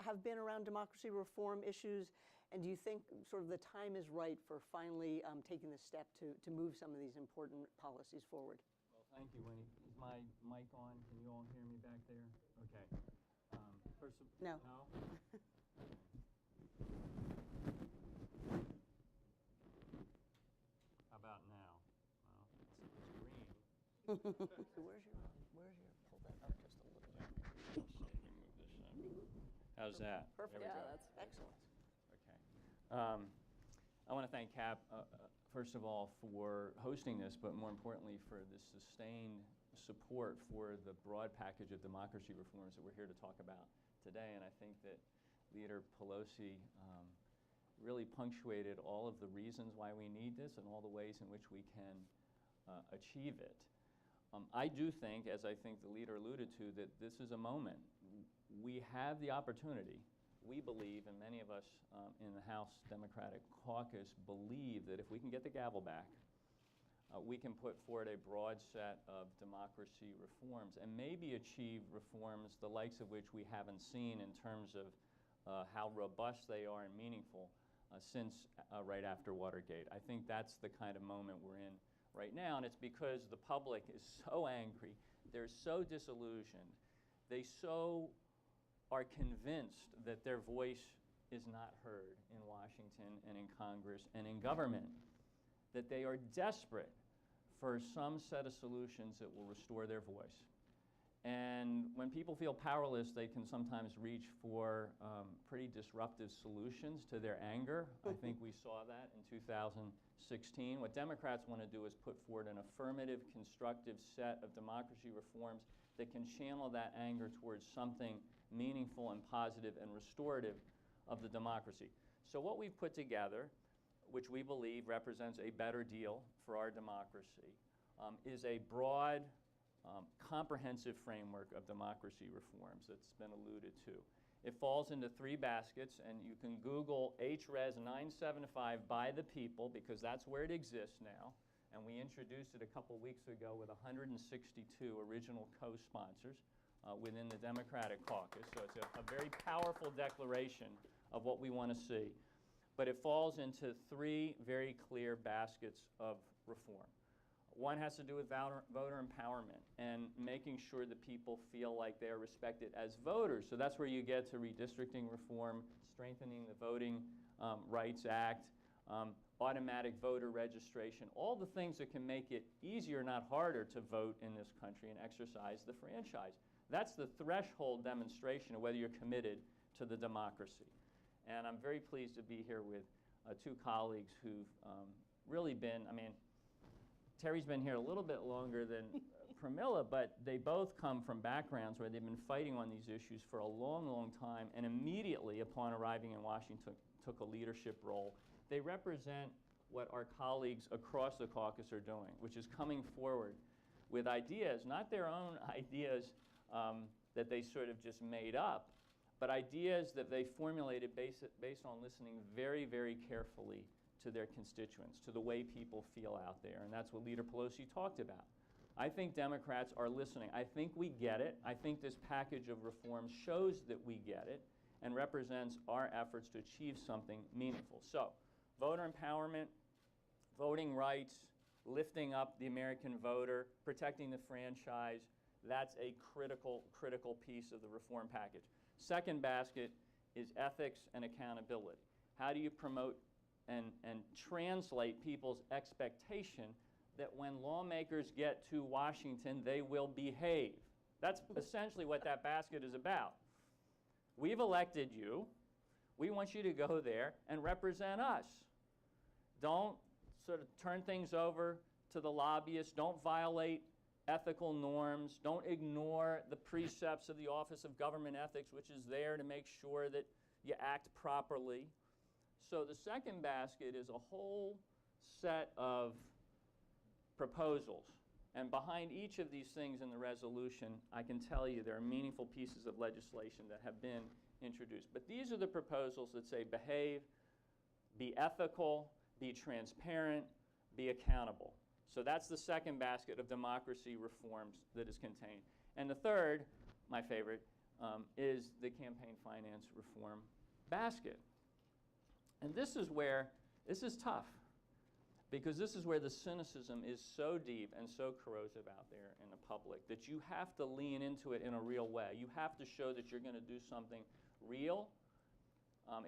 have been around democracy reform issues, and do you think sort of the time is right for finally taking the step to move some of these important policies forward? Well, thank you, Winnie. Is my mic on? Can you all hear me back there? Okay. No. No? How about now? Well, it's green. So where's your, pull that up just a little bit. How's that? Perfect. There we go. That's excellent. Okay. I want to thank CAP, first of all, for hosting this, but more importantly, for the sustained support for the broad package of democracy reforms that we're here to talk about today. And I think that Leader Pelosi really punctuated all of the reasons why we need this and all the ways in which we can achieve it. I do think, as I think the leader alluded to, that this is a moment. We have the opportunity. We believe, and many of us in the House Democratic caucus believe, that if we can get the gavel back, we can put forward a broad set of democracy reforms and maybe achieve reforms the likes of which we haven't seen in terms of how robust they are and meaningful since right after Watergate. I think that's the kind of moment we're in right now, and it's because the public is so angry, they're so disillusioned, they so are convinced that their voice is not heard in Washington and in Congress and in government, that they are desperate for some set of solutions that will restore their voice. And when people feel powerless, they can sometimes reach for pretty disruptive solutions to their anger. I think we saw that in 2016. What Democrats want to do is put forward an affirmative, constructive set of democracy reforms that can channel that anger towards something meaningful and positive and restorative of the democracy. So what we've put together, which we believe represents a better deal for our democracy, is a broad, comprehensive framework of democracy reforms that's been alluded to. It falls into three baskets, and you can Google HRES 975 by the people, because that's where it exists now. And we introduced it a couple weeks ago with 162 original co-sponsors within the Democratic caucus. So it's a very powerful declaration of what we want to see. But it falls into three very clear baskets of reform. One has to do with voter empowerment and making sure that people feel like they are respected as voters. So that's where you get to redistricting reform, strengthening the Voting Rights Act, automatic voter registration, all the things that can make it easier, not harder, to vote in this country and exercise the franchise. That's the threshold demonstration of whether you're committed to the democracy. And I'm very pleased to be here with two colleagues who've really been, Terry's been here a little bit longer than Pramila, but they both come from backgrounds where they've been fighting on these issues for a long, long time, and immediately upon arriving in Washington took a leadership role. They represent what our colleagues across the caucus are doing, which is coming forward with ideas, not their own ideas that they sort of just made up, but ideas that they formulated based on listening very, very carefully to their constituents, to the way people feel out there. And that's what Leader Pelosi talked about. I think Democrats are listening. I think we get it. I think this package of reforms shows that we get it and represents our efforts to achieve something meaningful. So, voter empowerment, voting rights, lifting up the American voter, protecting the franchise, that's a critical, critical piece of the reform package. Second basket is ethics and accountability. How do you promote and translate people's expectation that when lawmakers get to Washington, they will behave? That's essentially what that basket is about. We've elected you. We want you to go there and represent us. Don't sort of turn things over to the lobbyists. Don't violate ethical norms. Don't ignore the precepts of the Office of Government Ethics, which is there to make sure that you act properly. So the second basket is a whole set of proposals. And behind each of these things in the resolution, I can tell you there are meaningful pieces of legislation that have been introduced. But these are the proposals that say behave, be ethical, be transparent, be accountable. So that's the second basket of democracy reforms that is contained. And the third, my favorite, is the campaign finance reform basket. And this is tough, because this is where the cynicism is so deep and so corrosive out there in the public that you have to lean into it in a real way. You have to show that you're going to do something real.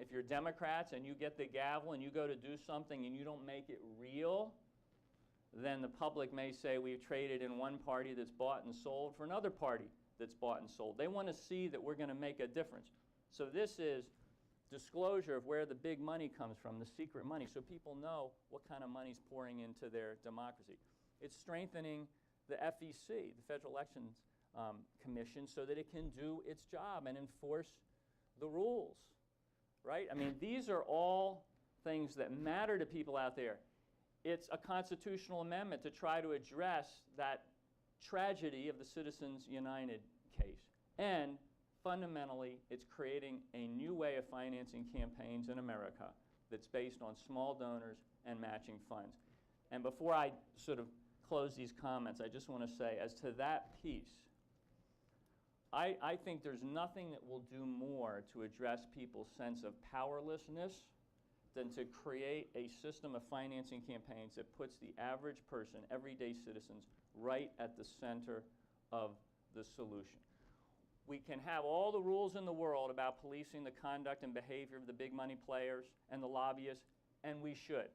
If you're Democrats and you get the gavel and you go to do something and you don't make it real, then the public may say we've traded in one party that's bought and sold for another party that's bought and sold. They want to see that we're going to make a difference. So this is disclosure of where the big money comes from, the secret money, so people know what kind of money's pouring into their democracy. It's strengthening the FEC, the Federal Elections Commission, so that it can do its job and enforce the rules, right? These are all things that matter to people out there. It's a constitutional amendment to try to address that tragedy of the Citizens United case. And fundamentally, it's creating a new way of financing campaigns in America that's based on small donors and matching funds. And before I sort of close these comments, I just want to say, as to that piece, I think there's nothing that will do more to address people's sense of powerlessness than to create a system of financing campaigns that puts the average person, everyday citizens, right at the center of the solution. We can have all the rules in the world about policing the conduct and behavior of the big money players and the lobbyists, and we should.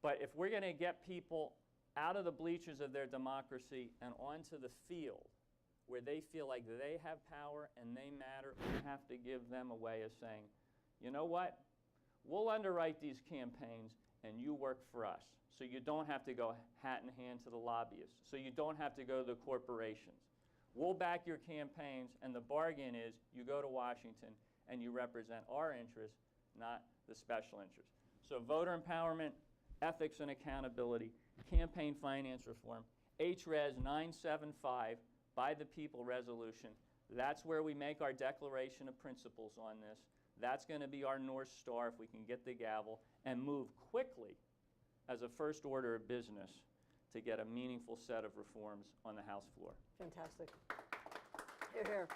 But if we're going to get people out of the bleachers of their democracy and onto the field where they feel like they have power and they matter, we have to give them a way of saying, you know what? We'll underwrite these campaigns and you work for us. So you don't have to go hat in hand to the lobbyists. So you don't have to go to the corporations. We'll back your campaigns, and the bargain is you go to Washington and you represent our interests, not the special interests. So voter empowerment, ethics and accountability, campaign finance reform, HRES 975, by the people resolution. That's where we make our declaration of principles on this. That's going to be our North Star if we can get the gavel and move quickly as a first order of business to get a meaningful set of reforms on the House floor. Fantastic. Hear, hear.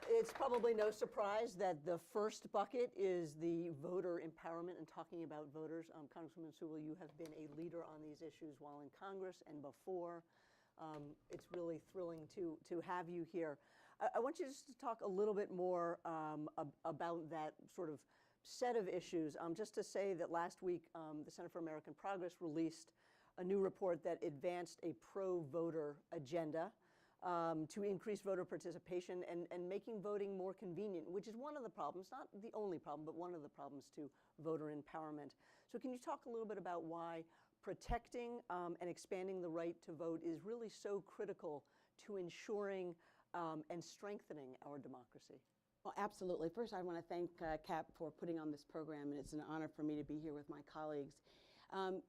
It's probably no surprise that the first bucket is the voter empowerment and talking about voters. Congresswoman Sewell, you have been a leader on these issues while in Congress and before. It's really thrilling to have you here. I want you just to talk a little bit more about that sort of set of issues. Just to say that last week, the Center for American Progress released a new report that advanced a pro-voter agenda to increase voter participation and making voting more convenient, which is one of the problems, not the only problem, but one of the problems to voter empowerment. So can you talk a little bit about why protecting and expanding the right to vote is really so critical to ensuring and strengthening our democracy? Well, absolutely. First, I want to thank CAP for putting on this program, and it's an honor for me to be here with my colleagues.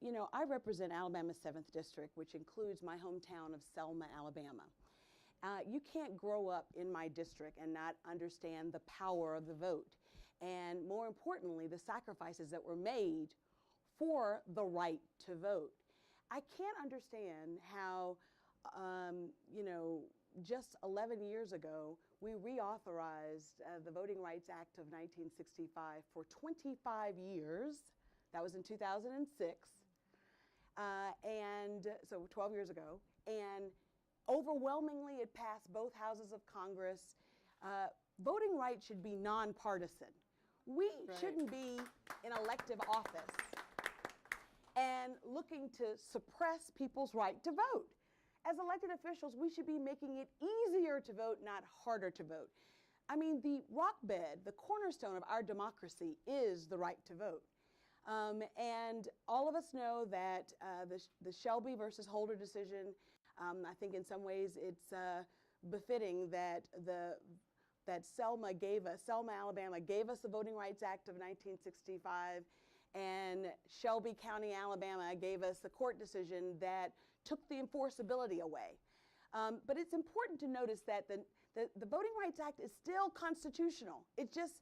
You know, I represent Alabama's 7th District, which includes my hometown of Selma, Alabama. You can't grow up in my district and not understand the power of the vote, and more importantly, the sacrifices that were made for the right to vote. I can't understand how, you know, just 11 years ago, we reauthorized the Voting Rights Act of 1965 for 25 years. That was in 2006. And so 12 years ago. And overwhelmingly, it passed both houses of Congress. Voting rights should be nonpartisan. We shouldn't be in elective office and looking to suppress people's right to vote. As elected officials, we should be making it easier to vote, not harder to vote. I mean, the rock bed, the cornerstone of our democracy is the right to vote. And all of us know that the Shelby versus Holder decision, I think in some ways it's befitting that Selma, Alabama gave us the Voting Rights Act of 1965, and Shelby County, Alabama gave us a court decision that took the enforceability away. But it's important to notice that the Voting Rights Act is still constitutional. It just,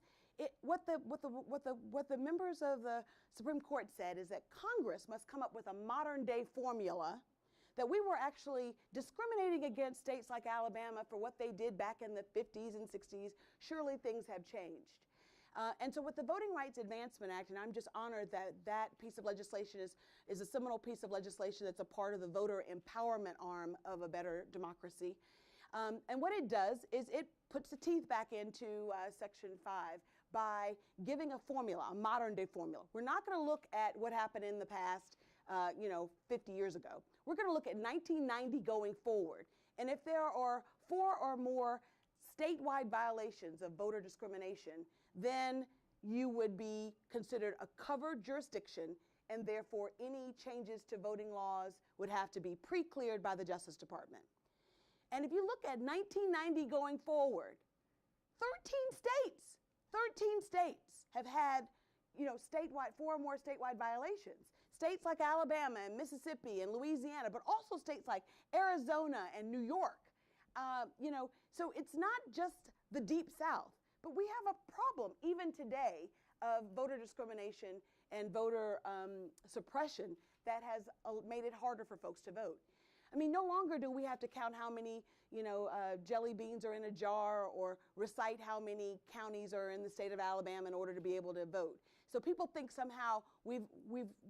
what the members of the Supreme Court said is that Congress must come up with a modern day formula, that we were actually discriminating against states like Alabama for what they did back in the 50s and 60s. Surely things have changed. And so with the Voting Rights Advancement Act, and I'm just honored that that piece of legislation is a seminal piece of legislation that's a part of the voter empowerment arm of a better democracy. And what it does is it puts the teeth back into Section 5 by giving a formula, a modern day formula. We're not going to look at what happened in the past, 50 years ago. We're going to look at 1990 going forward. And if there are 4 or more statewide violations of voter discrimination, then you would be considered a covered jurisdiction, and therefore any changes to voting laws would have to be pre-cleared by the Justice Department. And if you look at 1990 going forward, 13 states 13 states have had, statewide, 4 or more statewide violations. States like Alabama and Mississippi and Louisiana, but also states like Arizona and New York. So it's not just the Deep South, but we have a problem even today of voter discrimination and voter suppression that has made it harder for folks to vote. I mean, no longer do we have to count how many, jelly beans are in a jar or recite how many counties are in the state of Alabama in order to be able to vote. So people think somehow we've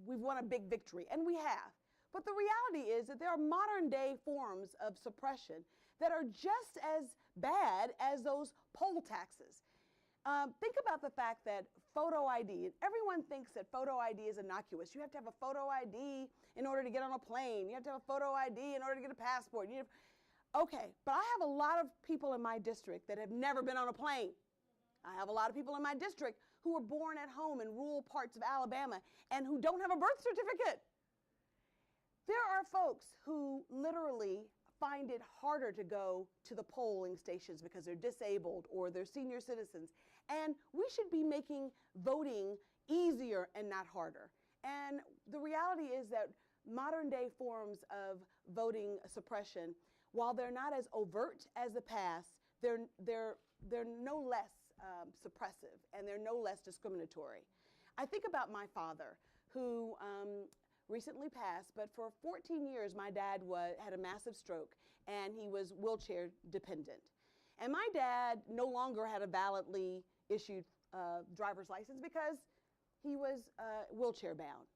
won a big victory, and we have. But the reality is that there are modern day forms of suppression that are just as bad as those poll taxes. Think about the fact that photo ID, everyone thinks that photo ID is innocuous. You have to have a photo ID in order to get on a plane. You have to have a photo ID in order to get a passport. Okay, but I have a lot of people in my district that have never been on a plane. I have a lot of people in my district who were born at home in rural parts of Alabama and who don't have a birth certificate. There are folks who literally find it harder to go to the polling stations because they're disabled or they're senior citizens. And we should be making voting easier and not harder. And the reality is that modern day forms of voting suppression, while they're not as overt as the past, they're no less suppressive and they're no less discriminatory. I think about my father, who recently passed, but for 14 years my dad had a massive stroke and he was wheelchair dependent. And my dad no longer had a validly issued driver's license because he was wheelchair bound.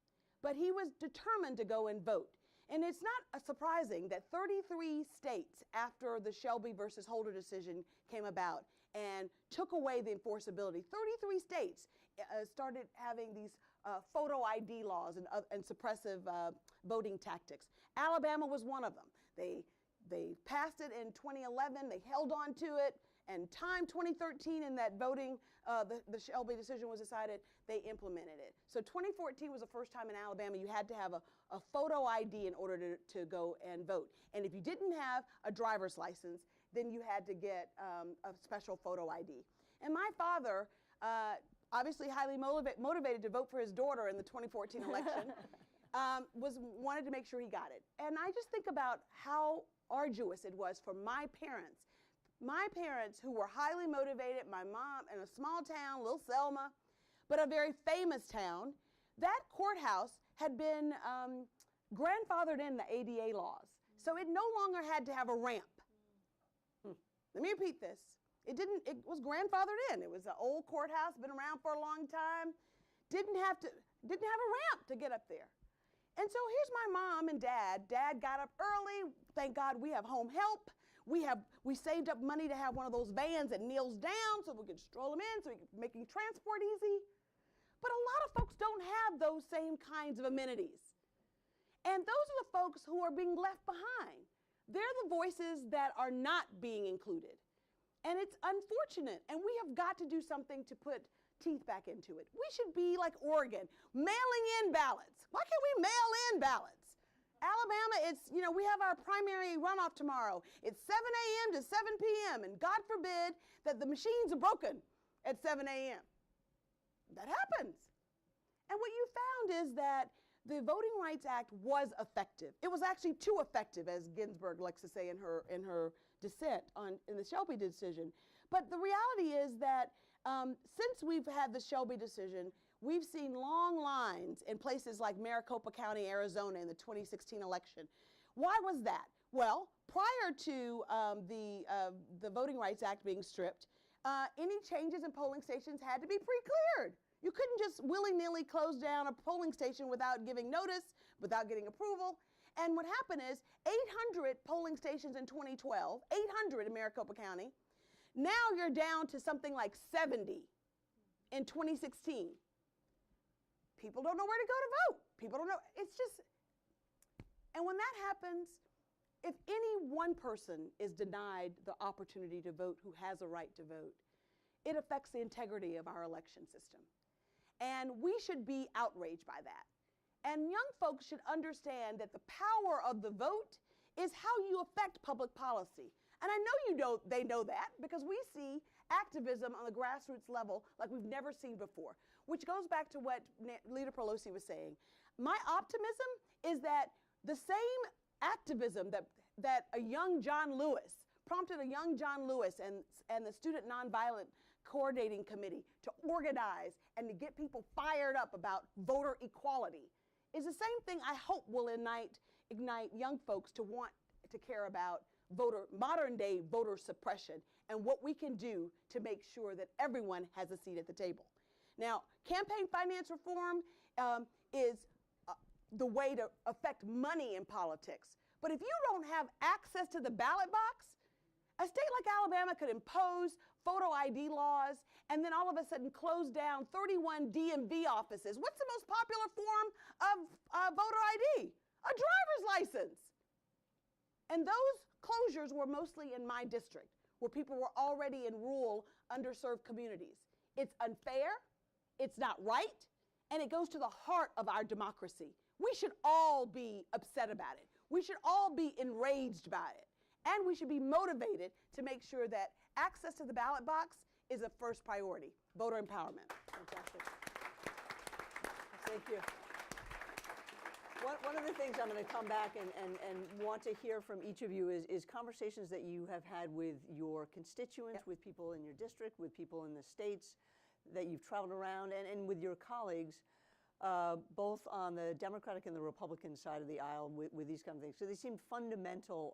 But he was determined to go and vote. And it's not surprising that 33 states after the Shelby versus Holder decision came about and took away the enforceability, 33 states started having these photo ID laws and suppressive voting tactics. Alabama was one of them. They passed it in 2011. They held on to it. And time 2013 in that voting, the Shelby decision was decided, they implemented it. So 2014 was the first time in Alabama you had to have a photo ID in order to go and vote. And if you didn't have a driver's license, then you had to get a special photo ID. And my father, obviously highly motivated to vote for his daughter in the 2014 election, wanted to make sure he got it. And I just think about how arduous it was for my parents who were highly motivated, my mom in a small town, Little Selma, but a very famous town. That courthouse had been grandfathered in the ADA laws. So it no longer had to have a ramp. Let me repeat this. It was grandfathered in. It was an old courthouse, been around for a long time. Didn't have a ramp to get up there. And so here's my mom and dad. Dad got up early. Thank God we have home help. We saved up money to have one of those vans that kneels down so we could stroll them in, so we could making transport easy. But a lot of folks don't have those same kinds of amenities. And those are the folks who are being left behind. They're the voices that are not being included. And it's unfortunate, and we have got to do something to put teeth back into it. We should be like Oregon, mailing in ballots. Why can't we mail in ballots? Alabama, we have our primary runoff tomorrow. It's 7 a.m. to 7 p.m., and God forbid that the machines are broken at 7 a.m. That happens. And what you found is that the Voting Rights Act was effective. It was actually too effective, as Ginsburg likes to say in her dissent in the Shelby decision. But the reality is that since we've had the Shelby decision, we've seen long lines in places like Maricopa County, Arizona in the 2016 election. Why was that? Well, prior to the Voting Rights Act being stripped, any changes in polling stations had to be pre-cleared. You couldn't just willy-nilly close down a polling station without giving notice, without getting approval. And what happened is 800 polling stations in 2012, 800 in Maricopa County. Now you're down to something like 70 in 2016. People don't know where to go to vote. People don't know. It's just, and when that happens, if any one person is denied the opportunity to vote who has a right to vote, it affects the integrity of our election system. And we should be outraged by that. And young folks should understand that the power of the vote is how you affect public policy. And I know they know that because we see activism on the grassroots level like we've never seen before, which goes back to what Leader Pelosi was saying. My optimism is that the same activism that a young John Lewis prompted a young John Lewis and the Student Nonviolent Coordinating Committee to organize and to get people fired up about voter equality is the same thing I hope will ignite young folks to want to care about modern day voter suppression and what we can do to make sure that everyone has a seat at the table. Now, campaign finance reform is the way to affect money in politics. But if you don't have access to the ballot box, a state like Alabama could impose photo ID laws and then all of a sudden close down 31 DMV offices. What's the most popular form of voter ID? A driver's license. And those closures were mostly in my district, where people were already in rural, underserved communities. It's unfair, it's not right, and it goes to the heart of our democracy. We should all be upset about it. We should all be enraged by it. And we should be motivated to make sure that access to the ballot box is a first priority. Voter empowerment. Fantastic. Thank you. One of the things I'm going to come back and want to hear from each of you is conversations that you have had with your constituents, with people in your district, with people in the states that you've traveled around, and with your colleagues, both on the Democratic and the Republican side of the aisle with these kind of things. So they seem fundamental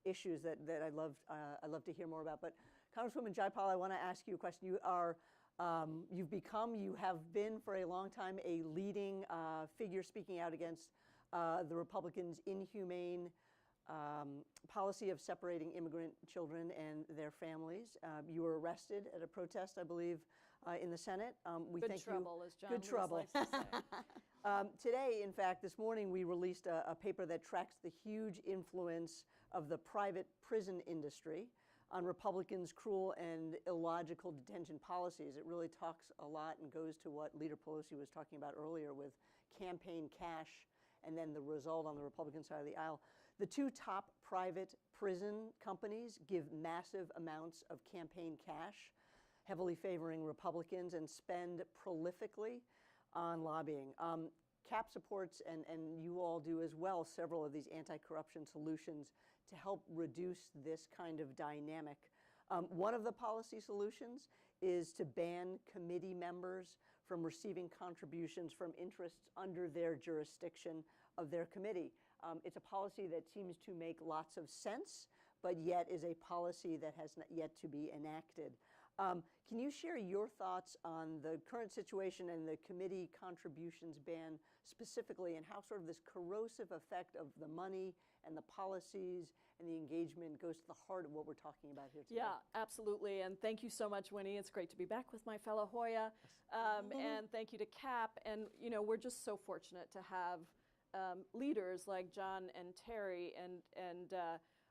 issues that I'd love to hear more about. But Congresswoman Jayapal, I want to ask you a question. You have been for a long time a leading figure speaking out against the Republicans' inhumane policy of separating immigrant children and their families. You were arrested at a protest, I believe, in the Senate. Good trouble, as John Good trouble. likes to say. Today, in fact, this morning, we released a paper that tracks the huge influence of the private prison industry on Republicans' cruel and illogical detention policies. It really talks a lot and goes to what Leader Pelosi was talking about earlier with campaign cash and then the result on the Republican side of the aisle. The two top private prison companies give massive amounts of campaign cash, heavily favoring Republicans, and spend prolifically on lobbying. CAP supports, and you all do as well, several of these anti-corruption solutions to help reduce this kind of dynamic. One of the policy solutions is to ban committee members from receiving contributions from interests under their jurisdiction of their committee. It's a policy that seems to make lots of sense, but yet is a policy that has not yet to be enacted. Can you share your thoughts on the current situation and the committee contributions ban specifically, and how sort of this corrosive effect of the money and the policies and the engagement goes to the heart of what we're talking about here today? Yeah, absolutely. And thank you so much, Winnie. It's great to be back with my fellow Hoya. And thank you to CAP. And, you know, we're just so fortunate to have leaders like John and Terry. And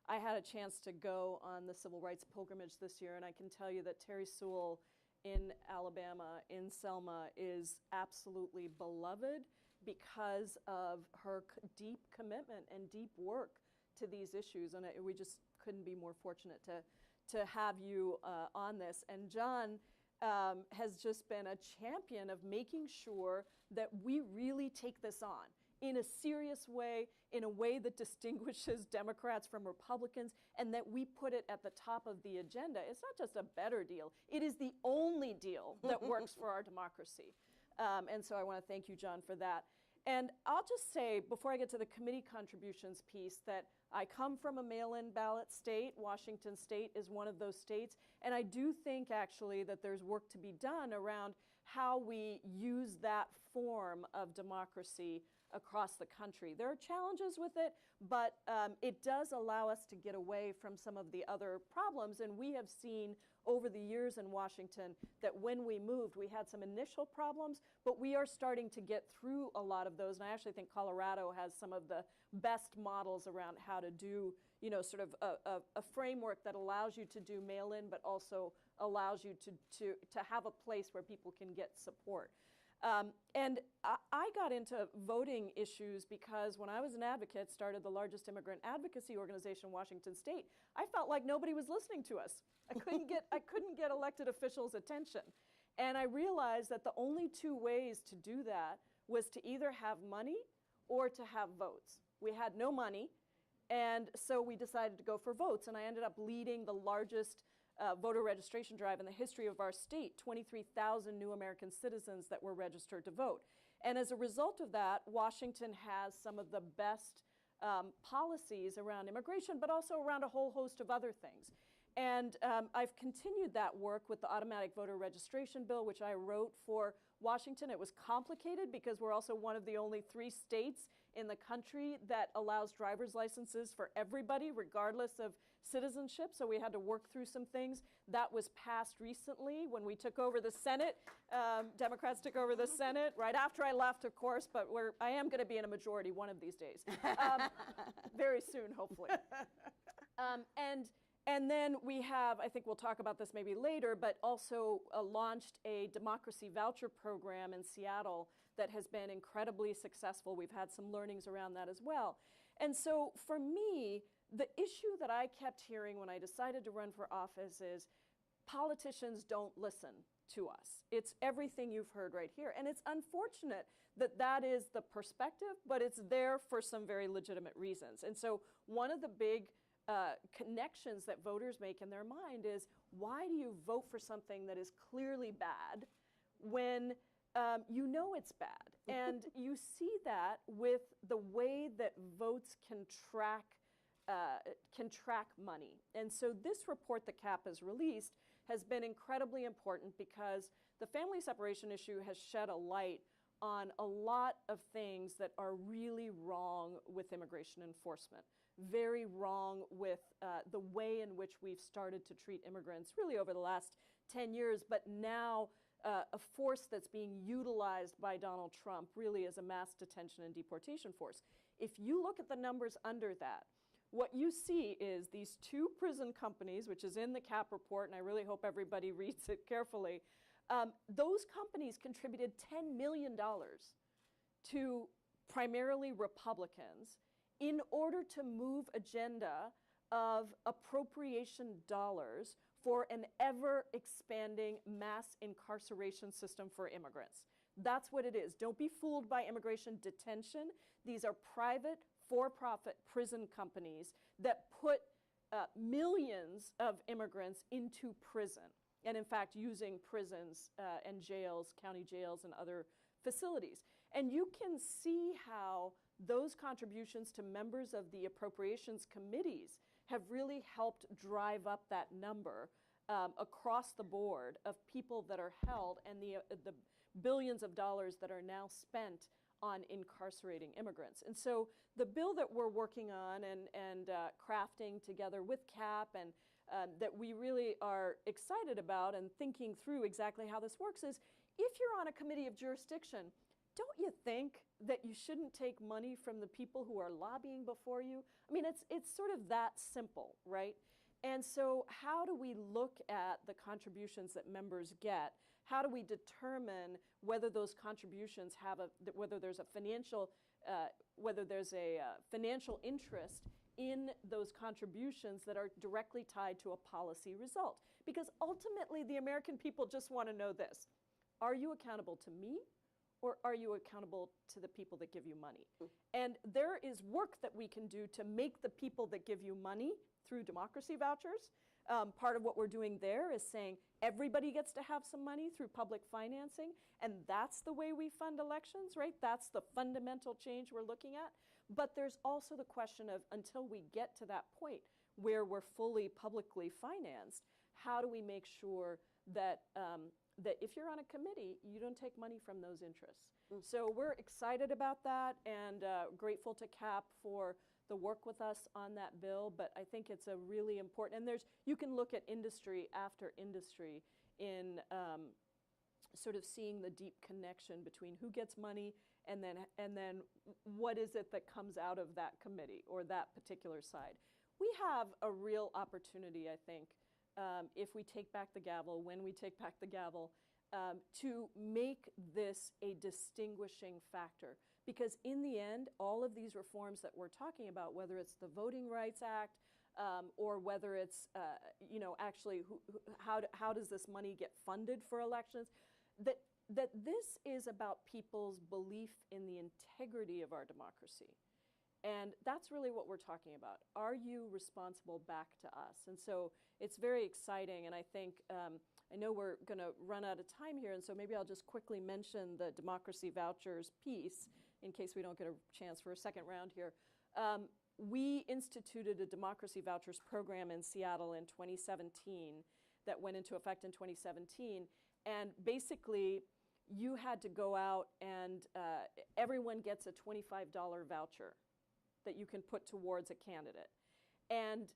I had a chance to go on the civil rights pilgrimage this year, and I can tell you that Terry Sewell in Alabama, in Selma, is absolutely beloved because of her deep commitment and deep work to these issues. And we just couldn't be more fortunate to have you on this. And John has just been a champion of making sure that we really take this on in a serious way, in a way that distinguishes Democrats from Republicans, and that we put it at the top of the agenda. It's not just a better deal, it is the only deal that works for our democracy. And so I want to thank you, John, for that. And I'll just say, before I get to the committee contributions piece, that I come from a mail-in ballot state. Washington State is one of those states. And I do think, actually, that there's work to be done around how we use that form of democracy across the country. There are challenges with it, but it does allow us to get away from some of the other problems. And we have seen over the years in Washington that when we moved, we had some initial problems, but we are starting to get through a lot of those. And I actually think Colorado has some of the best models around how to do, you know, sort of a framework that allows you to do mail-in, but also allows you to have a place where people can get support. And I got into voting issues because when I was an advocate, started the largest immigrant advocacy organization in Washington State, I felt like nobody was listening to us. I couldn't get elected officials' attention. And I realized that the only two ways to do that was to either have money or to have votes. We had no money, and so we decided to go for votes. And I ended up leading the largest voter registration drive in the history of our state, 23,000 new American citizens that were registered to vote. And as a result of that, Washington has some of the best policies around immigration, but also around a whole host of other things. And I've continued that work with the automatic voter registration bill, which I wrote for Washington. It was complicated because we're also one of the only 3 states in the country that allows driver's licenses for everybody, regardless of citizenship. So we had to work through some things. That was passed recently when we took over the Senate. Democrats took over the Senate right after I left, of course, but I am going to be in a majority one of these days. Very soon, hopefully. And then we have, I think we'll talk about this maybe later, but also launched a democracy voucher program in Seattle that has been incredibly successful. We've had some learnings around that as well. And so for me, the issue that I kept hearing when I decided to run for office is politicians don't listen to us. It's everything you've heard right here. And it's unfortunate that that is the perspective, but it's there for some very legitimate reasons. And so one of the big connections that voters make in their mind is, why do you vote for something that is clearly bad when you know it's bad? And you see that with the way that votes can track money. And so this report that CAP has released has been incredibly important because the family separation issue has shed a light on a lot of things that are really wrong with immigration enforcement. Very wrong with the way in which we've started to treat immigrants really over the last 10 years, but now a force that's being utilized by Donald Trump really as a mass detention and deportation force. If you look at the numbers under that, what you see is these 2 prison companies, which is in the CAP report, and I really hope everybody reads it carefully. Those companies contributed $10 million to primarily Republicans in order to move agenda of appropriation dollars for an ever-expanding mass incarceration system for immigrants. That's what it is. Don't be fooled by immigration detention. These are private, for-profit prison companies that put millions of immigrants into prison, and in fact using prisons and jails, county jails, and other facilities. And you can see how those contributions to members of the appropriations committees have really helped drive up that number across the board of people that are held, and the billions of dollars that are now spent on incarcerating immigrants. And so the bill that we're working on and crafting together with CAP and that we really are excited about and thinking through exactly how this works is, if you're on a committee of jurisdiction, don't you think that you shouldn't take money from the people who are lobbying before you? I mean, it's sort of that simple, right? And so how do we look at the contributions that members get? How do we determine whether those contributions have whether there's a financial interest in those contributions that are directly tied to a policy result? Because ultimately, the American people just want to know this: are you accountable to me, or are you accountable to the people that give you money? And there is work that we can do to make the people that give you money through democracy vouchers. Part of what we're doing there is saying everybody gets to have some money through public financing, and that's the way we fund elections, right? That's the fundamental change we're looking at. But there's also the question of, until we get to that point where we're fully publicly financed, how do we make sure that that if you're on a committee, you don't take money from those interests? So we're excited about that, and grateful to CAP for the work with us on that bill. But I think it's a really important, and you can look at industry after industry in sort of seeing the deep connection between who gets money and then what is it that comes out of that committee or that particular side. We have a real opportunity, I think, if we take back the gavel, when we take back the gavel, to make this a distinguishing factor. Because in the end, all of these reforms that we're talking about, whether it's the Voting Rights Act, or whether it's, actually how does this money get funded for elections, that this is about people's belief in the integrity of our democracy. And that's really what we're talking about. Are you responsible back to us? And so it's very exciting, and I think, I know we're going to run out of time here, and so maybe I'll just quickly mention the democracy vouchers piece in case we don't get a chance for a second round here. We instituted a democracy vouchers program in Seattle in 2017 that went into effect in 2017, and basically you had to go out and everyone gets a $25 voucher that you can put towards a candidate. And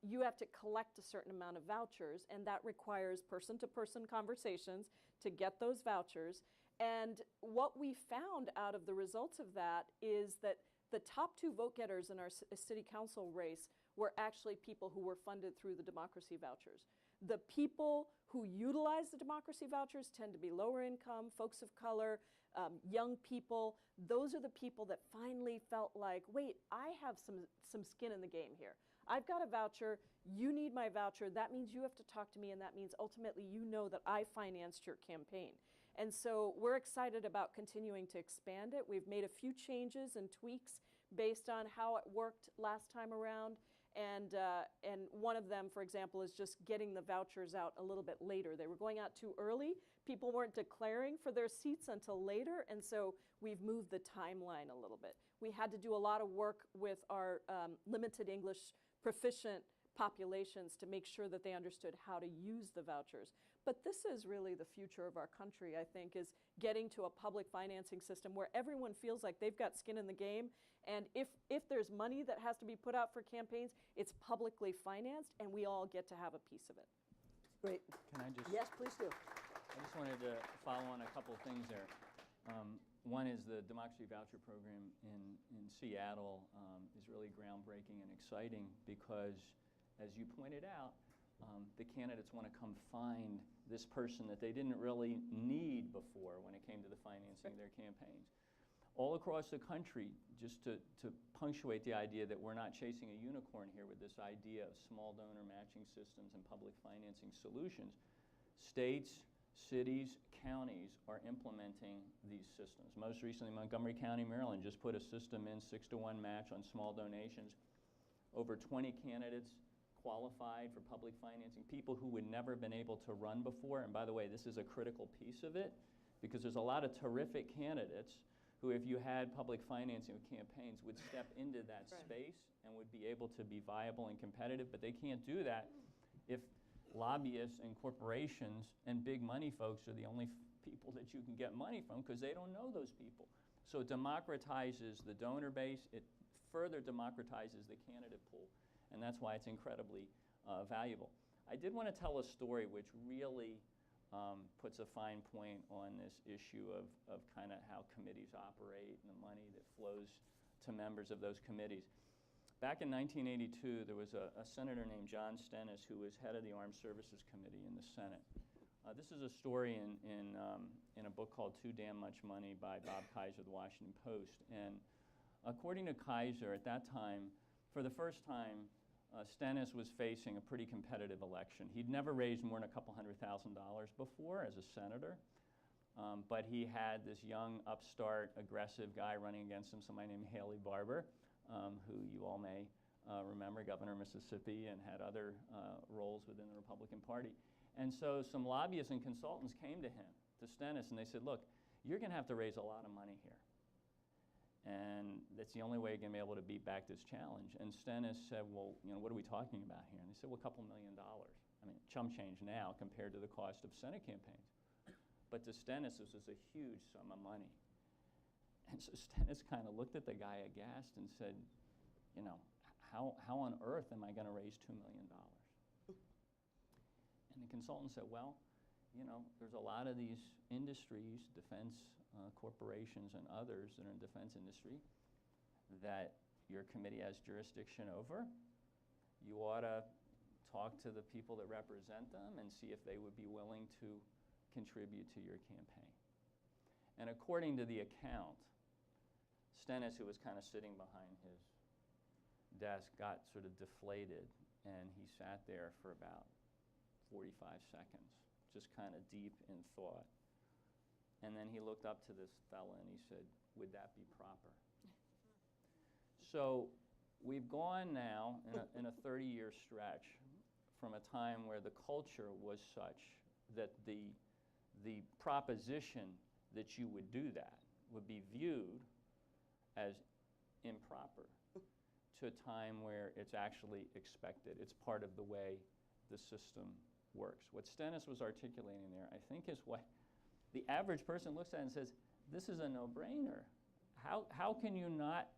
you have to collect a certain amount of vouchers, and that requires person-to-person conversations to get those vouchers. And what we found out of the results of that is that the top 2 vote getters in our city council race were actually people who were funded through the democracy vouchers. The people who utilize the democracy vouchers tend to be lower income, folks of color, young people. Those are the people that finally felt like, wait, I have some skin in the game here. I've got a voucher, you need my voucher, that means you have to talk to me, and that means ultimately you know that I financed your campaign. And so we're excited about continuing to expand it. We've made a few changes and tweaks based on how it worked last time around. And one of them, for example, is just getting the vouchers out a little bit later. They were going out too early. People weren't declaring for their seats until later, and so we've moved the timeline a little bit. We had to do a lot of work with our limited English proficient populations to make sure that they understood how to use the vouchers. But this is really the future of our country, I think, is getting to a public financing system where everyone feels like they've got skin in the game. And if there's money that has to be put out for campaigns, it's publicly financed, and we all get to have a piece of it. Great. Can I just? Yes, please do. I just wanted to follow on a couple of things there. One is the Democracy Voucher Program in Seattle is really groundbreaking and exciting because, as you pointed out, the candidates want to come find this person that they didn't really need before when it came to the financing of their campaigns. All across the country, just to punctuate the idea that we're not chasing a unicorn here with this idea of small donor matching systems and public financing solutions, states, cities, counties are implementing these systems. Most recently, Montgomery County, Maryland just put a system in, 6-to-1 match on small donations. Over 20 candidates qualified for public financing, people who would never have been able to run before. And by the way, this is a critical piece of it because there's a lot of terrific candidates who, if you had public financing with campaigns, would step into that space and would be able to be viable and competitive, but they can't do that if lobbyists and corporations and big money folks are the only people that you can get money from because they don't know those people. So it democratizes the donor base, it further democratizes the candidate pool, and that's why it's incredibly valuable. I did want to tell a story which really puts a fine point on this issue of kind of how committees operate and the money that flows to members of those committees. Back in 1982, there was a senator named John Stennis who was head of the Armed Services Committee in the Senate. This is a story in a book called Too Damn Much Money by Bob Kaiser of the Washington Post. And according to Kaiser, at that time, for the first time, Stennis was facing a pretty competitive election. He'd never raised more than a couple $100,000 before as a senator, but he had this young, upstart, aggressive guy running against him, somebody named Haley Barbour, who you all may remember, governor of Mississippi, and had other roles within the Republican Party. And so some lobbyists and consultants came to him, to Stennis, and they said, look, you're going to have to raise a lot of money here. And that's the only way you're going to be able to beat back this challenge. And Stennis said, well, what are we talking about here? And they said, well, a couple $1 million. I mean, chump change now compared to the cost of Senate campaigns. But to Stennis, this was a huge sum of money. And so Stennis kind of looked at the guy aghast and said, how on earth am I going to raise $2 million? And the consultant said, well, there's a lot of these industries, defense corporations and others that are in the defense industry that your committee has jurisdiction over. You ought to talk to the people that represent them and see if they would be willing to contribute to your campaign. And according to the account, Stennis, who was kind of sitting behind his desk, got sort of deflated, and he sat there for about 45 seconds, just kind of deep in thought. And then he looked up to this fella and he said, "Would that be proper?" So we've gone now in a 30-year stretch from a time where the culture was such that the proposition that you would do that would be viewed as improper, to a time where it's actually expected. It's part of the way the system works. What Stennis was articulating there, I think, is what the average person looks at and says, this is a no-brainer. How can you not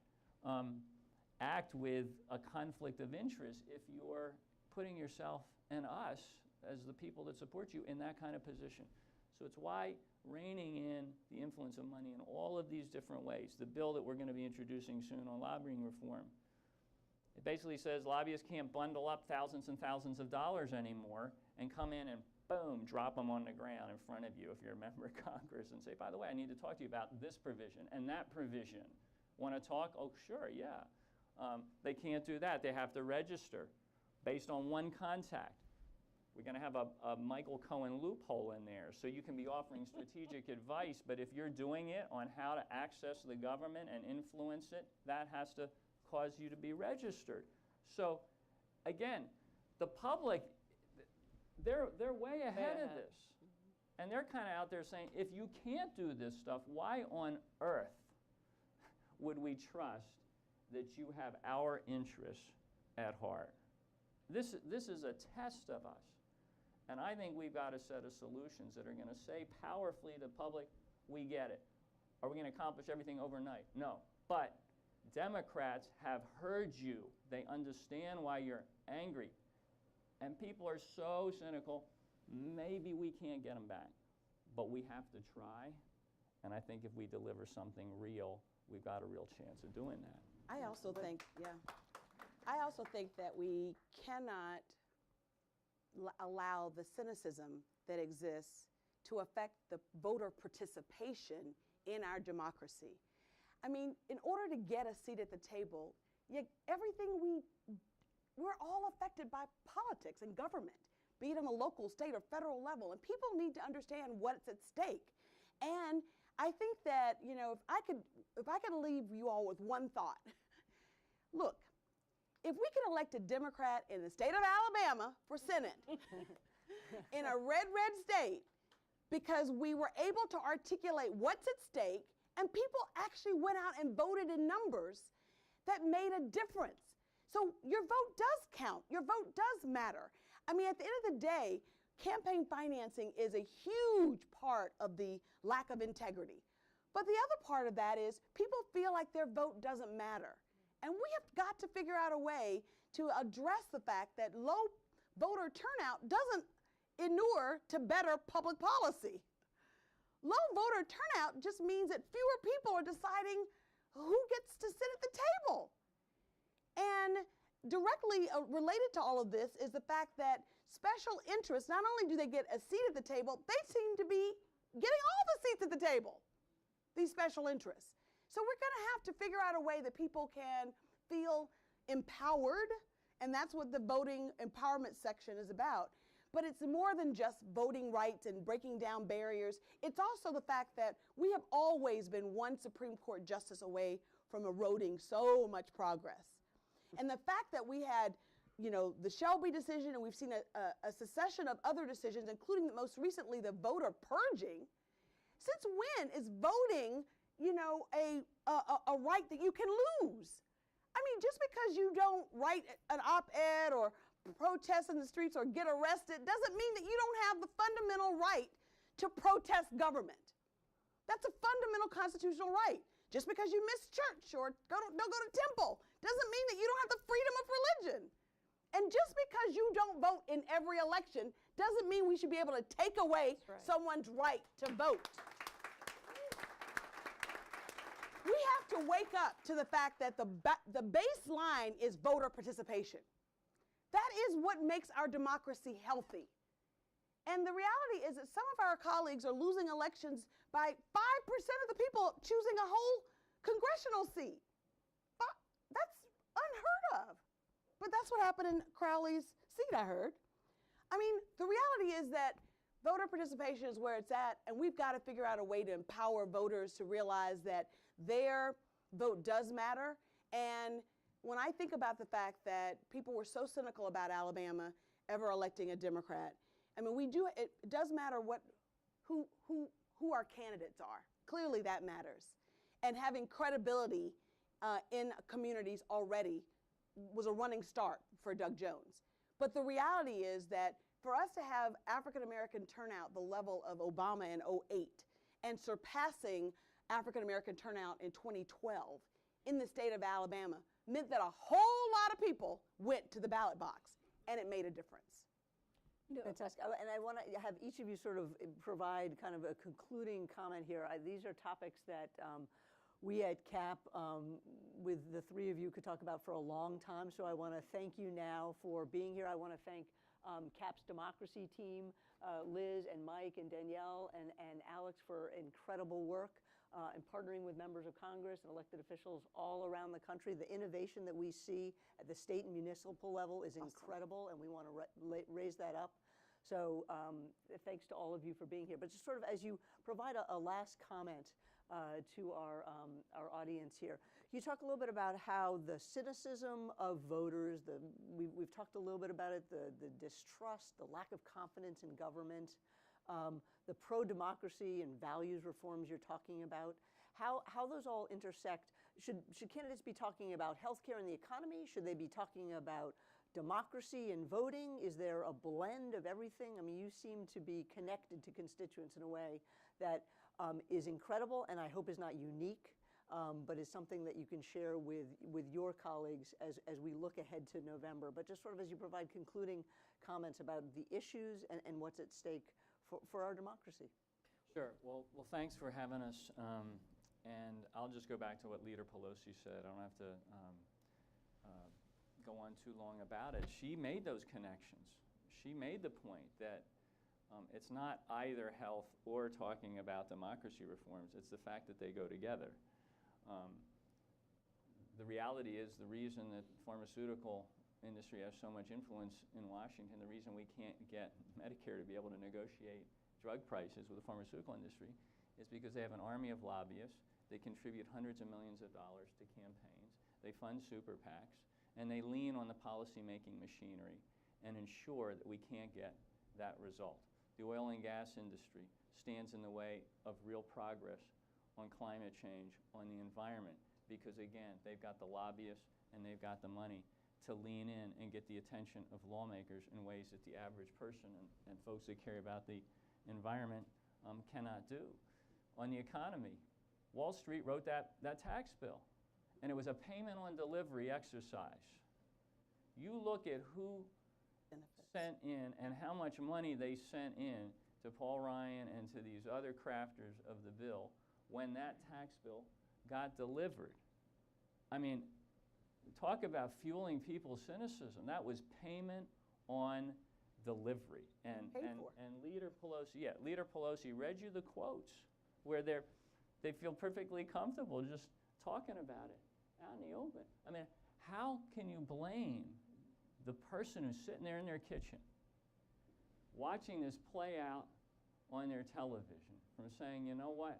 act with a conflict of interest if you're putting yourself and us, as the people that support you, in that kind of position? So it's why reining in the influence of money in all of these different ways, the bill that we're going to be introducing soon on lobbying reform, it basically says lobbyists can't bundle up thousands and thousands of dollars anymore and come in and, boom, drop them on the ground in front of you if you're a member of Congress and say, by the way, I need to talk to you about this provision and that provision. Want to talk? Oh, sure, yeah. They can't do that. They have to register based on one contact. We're going to have a Michael Cohen loophole in there, so you can be offering strategic advice, but if you're doing it on how to access the government and influence it, that has to cause you to be registered. So, again, the public, they're way ahead of this. And they're kind of out there saying, if you can't do this stuff, why on earth would we trust that you have our interests at heart? This is a test of us. And I think we've got a set of solutions that are going to say powerfully to the public, we get it. Are we going to accomplish everything overnight? No. But Democrats have heard you. They understand why you're angry. And people are so cynical, maybe we can't get them back. But we have to try. And I think if we deliver something real, we've got a real chance of doing that. I also think that we cannot allow the cynicism that exists to affect the voter participation in our democracy. I mean, in order to get a seat at the table, we're all affected by politics and government, be it on the local, state, or federal level, and people need to understand what's at stake. And I think that, you know, if I could leave you all with one thought, look, if we could elect a Democrat in the state of Alabama for Senate, in a red state, because we were able to articulate what's at stake, and people actually went out and voted in numbers that made a difference. So your vote does count. Your vote does matter. I mean, at the end of the day, campaign financing is a huge part of the lack of integrity. But the other part of that is people feel like their vote doesn't matter. And we have got to figure out a way to address the fact that low voter turnout doesn't inure to better public policy. Low voter turnout just means that fewer people are deciding who gets to sit at the table. And directly related to all of this is the fact that special interests, not only do they get a seat at the table, they seem to be getting all the seats at the table, these special interests. So we're going to have to figure out a way that people can feel empowered, and that's what the voting empowerment section is about. But it's more than just voting rights and breaking down barriers. It's also the fact that we have always been one Supreme Court justice away from eroding so much progress. And the fact that we had, you know, the Shelby decision, and we've seen a succession of other decisions, including most recently the voter purging. Since when is voting, you know, a right that you can lose? I mean, just because you don't write an op-ed or protest in the streets or get arrested doesn't mean that you don't have the fundamental right to protest government. That's a fundamental constitutional right. Just because you miss church or don't go to temple doesn't mean that you don't have the freedom of religion. And just because you don't vote in every election doesn't mean we should be able to take away someone's right to vote. We have to wake up to the fact that the baseline is voter participation. That is what makes our democracy healthy. And the reality is that some of our colleagues are losing elections by 5% of the people choosing a whole congressional seat. That's unheard of. But that's what happened in Crowley's seat, I heard. I mean, the reality is that voter participation is where it's at, and we've got to figure out a way to empower voters to realize that their vote does matter. And when I think about the fact that people were so cynical about Alabama ever electing a Democrat, I mean, it does matter who our candidates are. Clearly that matters. And having credibility in communities already was a running start for Doug Jones. But the reality is that for us to have African American turnout the level of Obama in 2008 and surpassing African American turnout in 2012 in the state of Alabama meant that a whole lot of people went to the ballot box, and it made a difference. Fantastic. And I want to have each of you sort of provide kind of a concluding comment here. These are topics that we at CAP, with the three of you, could talk about for a long time. So I want to thank you now for being here. I want to thank CAP's democracy team, Liz and Mike and Danielle and Alex, for incredible work and partnering with members of Congress and elected officials all around the country. The innovation that we see at the state and municipal level is incredible, and we want to raise that up. So thanks to all of you for being here. But just sort of as you provide a last comment to our audience here, you talk a little bit about how the cynicism of voters, we've talked a little bit about it, the distrust, the lack of confidence in government, the pro-democracy and values reforms you're talking about, how those all intersect. Should candidates be talking about healthcare and the economy? Should they be talking about democracy and voting? Is there a blend of everything? I mean, you seem to be connected to constituents in a way that is incredible, and I hope is not unique, but is something that you can share with your colleagues as we look ahead to November. But just sort of as you provide concluding comments about the issues and what's at stake for our democracy. Sure. Well, thanks for having us. And I'll just go back to what Leader Pelosi said. I don't have to go on too long about it. She made those connections. She made the point that it's not either health or talking about democracy reforms. It's the fact that they go together. The reality is the reason that the pharmaceutical industry has so much influence in Washington, the reason we can't get Medicare to be able to negotiate drug prices with the pharmaceutical industry is because they have an army of lobbyists. They contribute hundreds of millions of dollars to campaigns. They fund super PACs. And they lean on the policymaking machinery and ensure that we can't get that result. The oil and gas industry stands in the way of real progress on climate change, on the environment, because again, they've got the lobbyists and they've got the money to lean in and get the attention of lawmakers in ways that the average person and folks that care about the environment cannot do. On the economy, Wall Street wrote that tax bill. And it was a payment on delivery exercise. You look at who sent in and how much money they sent in to Paul Ryan and to these other crafters of the bill when that tax bill got delivered. I mean, talk about fueling people's cynicism. That was payment on delivery. And Leader Pelosi read you the quotes where they feel perfectly comfortable just talking about it out in the open. I mean, how can you blame the person who's sitting there in their kitchen watching this play out on their television from saying, you know what,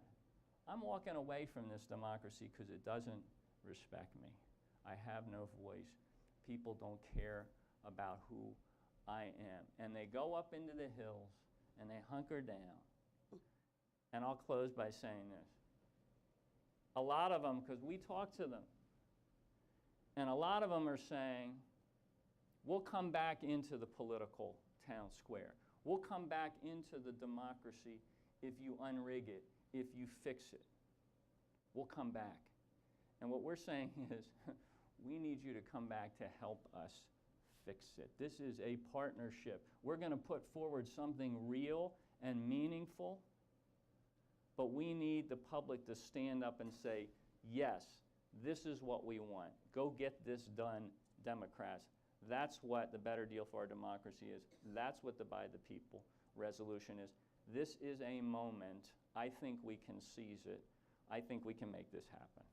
I'm walking away from this democracy because it doesn't respect me. I have no voice. People don't care about who I am. And they go up into the hills and they hunker down. And I'll close by saying this. A lot of them, because we talk to them, and a lot of them are saying, we'll come back into the political town square. We'll come back into the democracy if you unrig it, if you fix it. We'll come back. And what we're saying is, we need you to come back to help us fix it. This is a partnership. We're going to put forward something real and meaningful, but we need the public to stand up and say, yes, this is what we want. Go get this done, Democrats. That's what the better deal for our democracy is. That's what the by the people resolution is, this is a moment. I think we can seize it. I think we can make this happen.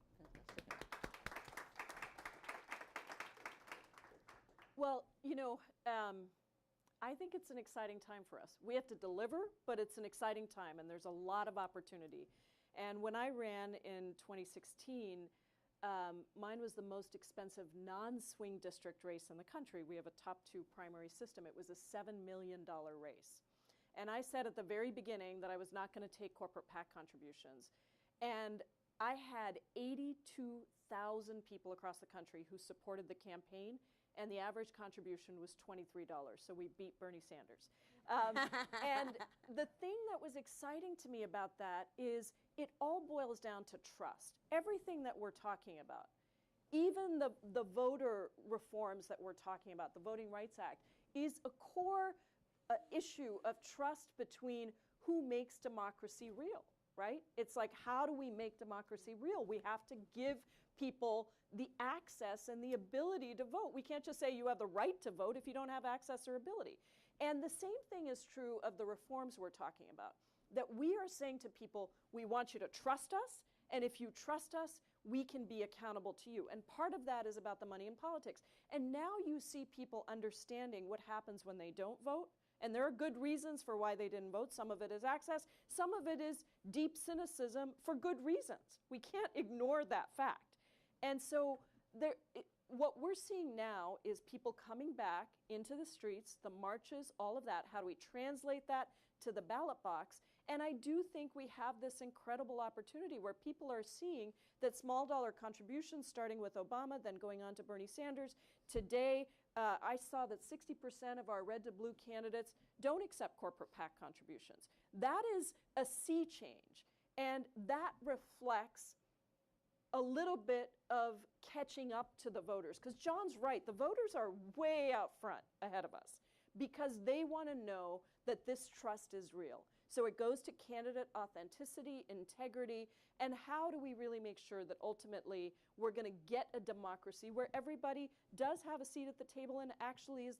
Well, you know, I think it's an exciting time for us. We have to deliver, but it's an exciting time, and there's a lot of opportunity. And when I ran in 2016, mine was the most expensive non-swing district race in the country. We have a top 2 primary system. It was a $7 million race. And I said at the very beginning that I was not going to take corporate PAC contributions. And I had 82,000 people across the country who supported the campaign, and the average contribution was $23. So we beat Bernie Sanders. And the thing that was exciting to me about that is it all boils down to trust. Everything that we're talking about, even the voter reforms that we're talking about, the Voting Rights Act, is a core issue of trust between who makes democracy real, right? It's like, how do we make democracy real? We have to give people the access and the ability to vote. We can't just say you have the right to vote if you don't have access or ability. And the same thing is true of the reforms we're talking about, that we are saying to people, we want you to trust us, and if you trust us, we can be accountable to you. And part of that is about the money in politics. And now you see people understanding what happens when they don't vote. And there are good reasons for why they didn't vote. Some of it is access. Some of it is deep cynicism for good reasons. We can't ignore that fact. And so what we're seeing now is people coming back into the streets, the marches, all of that. How do we translate that to the ballot box? And I do think we have this incredible opportunity where people are seeing that small dollar contributions, starting with Obama, then going on to Bernie Sanders. Today, I saw that 60% of our red to blue candidates don't accept corporate PAC contributions. That is a sea change. And that reflects a little bit of catching up to the voters. Because John's right, the voters are way out front ahead of us because they want to know that this trust is real. So it goes to candidate authenticity, integrity, and how do we really make sure that ultimately we're going to get a democracy where everybody does have a seat at the table and actually is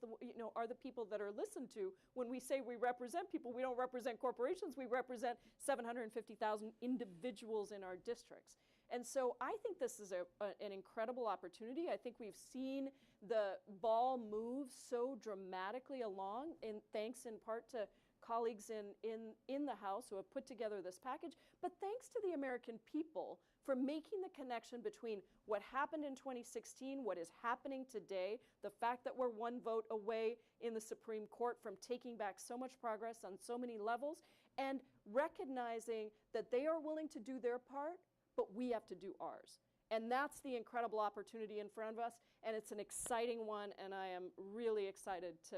are the people that are listened to. When we say we represent people, we don't represent corporations, we represent 750,000 individuals in our districts. And so I think this is an incredible opportunity. I think we've seen the ball move so dramatically along, thanks in part to colleagues in the House who have put together this package, but thanks to the American people for making the connection between what happened in 2016, what is happening today, the fact that we're one vote away in the Supreme Court from taking back so much progress on so many levels, and recognizing that they are willing to do their part, but we have to do ours. And that's the incredible opportunity in front of us, and it's an exciting one, and I am really excited to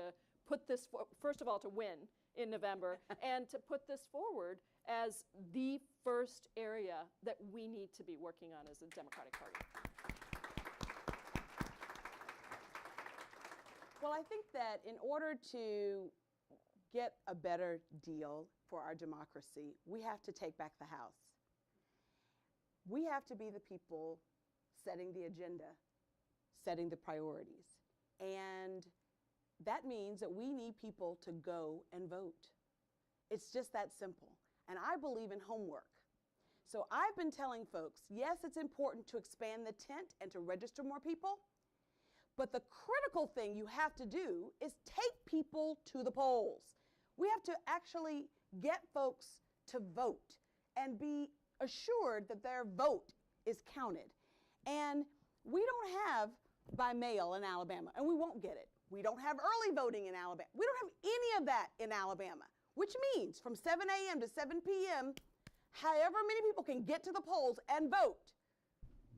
put this, first of all, to win in November, and to put this forward as the first area that we need to be working on as a Democratic Party. Well, I think that in order to get a better deal for our democracy, we have to take back the House. We have to be the people setting the agenda, setting the priorities. And that means that we need people to go and vote. It's just that simple. And I believe in homework. So I've been telling folks, yes, it's important to expand the tent and to register more people, but the critical thing you have to do is take people to the polls. We have to actually get folks to vote and be assured that their vote is counted. And we don't have by mail in Alabama, and we won't get it. We don't have early voting in Alabama. We don't have any of that in Alabama, which means from 7 a.m. to 7 p.m., however many people can get to the polls and vote.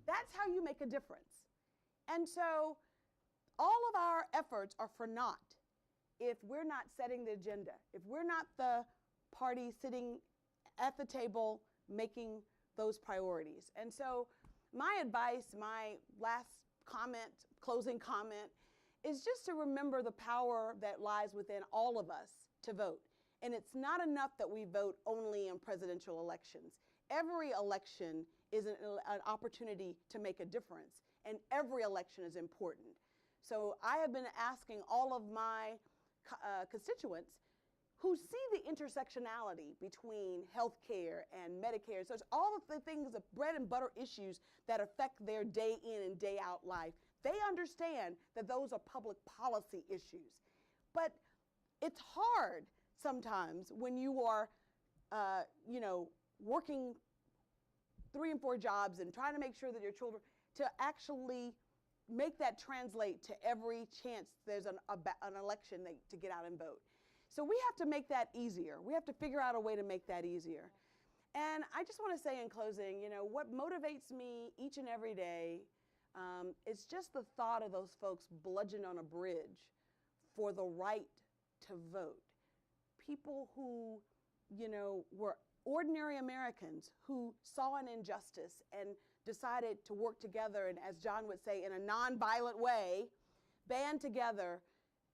That's how you make a difference. And so all of our efforts are for naught if we're not setting the agenda, if we're not the party sitting at the table making those priorities. And so my advice, my last comment, closing comment, is just to remember the power that lies within all of us to vote. And it's not enough that we vote only in presidential elections. Every election is an opportunity to make a difference, and every election is important. So I have been asking all of my constituents, who see the intersectionality between health care and Medicare. So it's all of the things, the bread and butter issues that affect their day in and day out life. They understand that those are public policy issues. But it's hard sometimes when you are, working 3 and 4 jobs and trying to make sure that your children, to actually make that translate to every chance there's an election to get out and vote. So we have to make that easier. We have to figure out a way to make that easier. And I just want to say in closing, what motivates me each and every day is just the thought of those folks bludgeoned on a bridge for the right to vote. People who, were ordinary Americans who saw an injustice and decided to work together, and as John would say, in a nonviolent way, band together,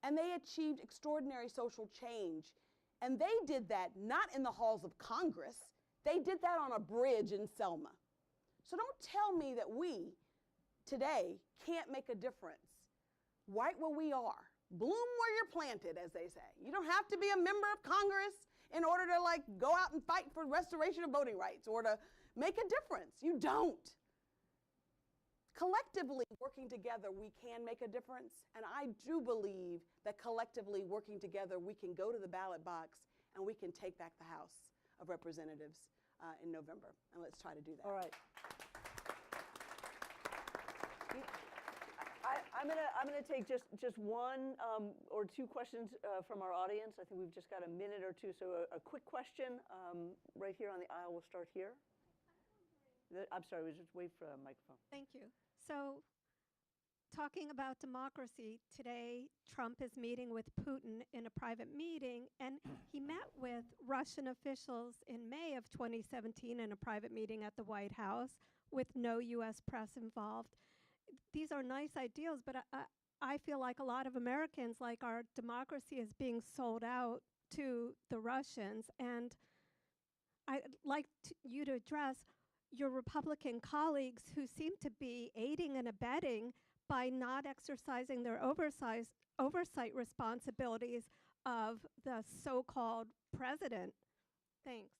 and they achieved extraordinary social change. And they did that not in the halls of Congress, they did that on a bridge in Selma. So don't tell me that we today can't make a difference right where we are. Bloom where you're planted, as they say. You don't have to be a member of Congress in order to go out and fight for restoration of voting rights or to make a difference. You don't. Collectively working together, we can make a difference. And I do believe that collectively working together, we can go to the ballot box and we can take back the House of Representatives in November. And let's try to do that. All right. I'm gonna take just one or two questions from our audience. I think we've just got a minute or two. So a quick question right here on the aisle. We'll start here. I'm sorry, we just wait for a microphone. Thank you. So, talking about democracy, today Trump is meeting with Putin in a private meeting, and he met with Russian officials in May of 2017 in a private meeting at the White House with no U.S. press involved. These are nice ideals, but I feel like a lot of Americans, like our democracy is being sold out to the Russians, and I'd like you to address your Republican colleagues who seem to be aiding and abetting by not exercising their oversight responsibilities of the so-called president. Thanks.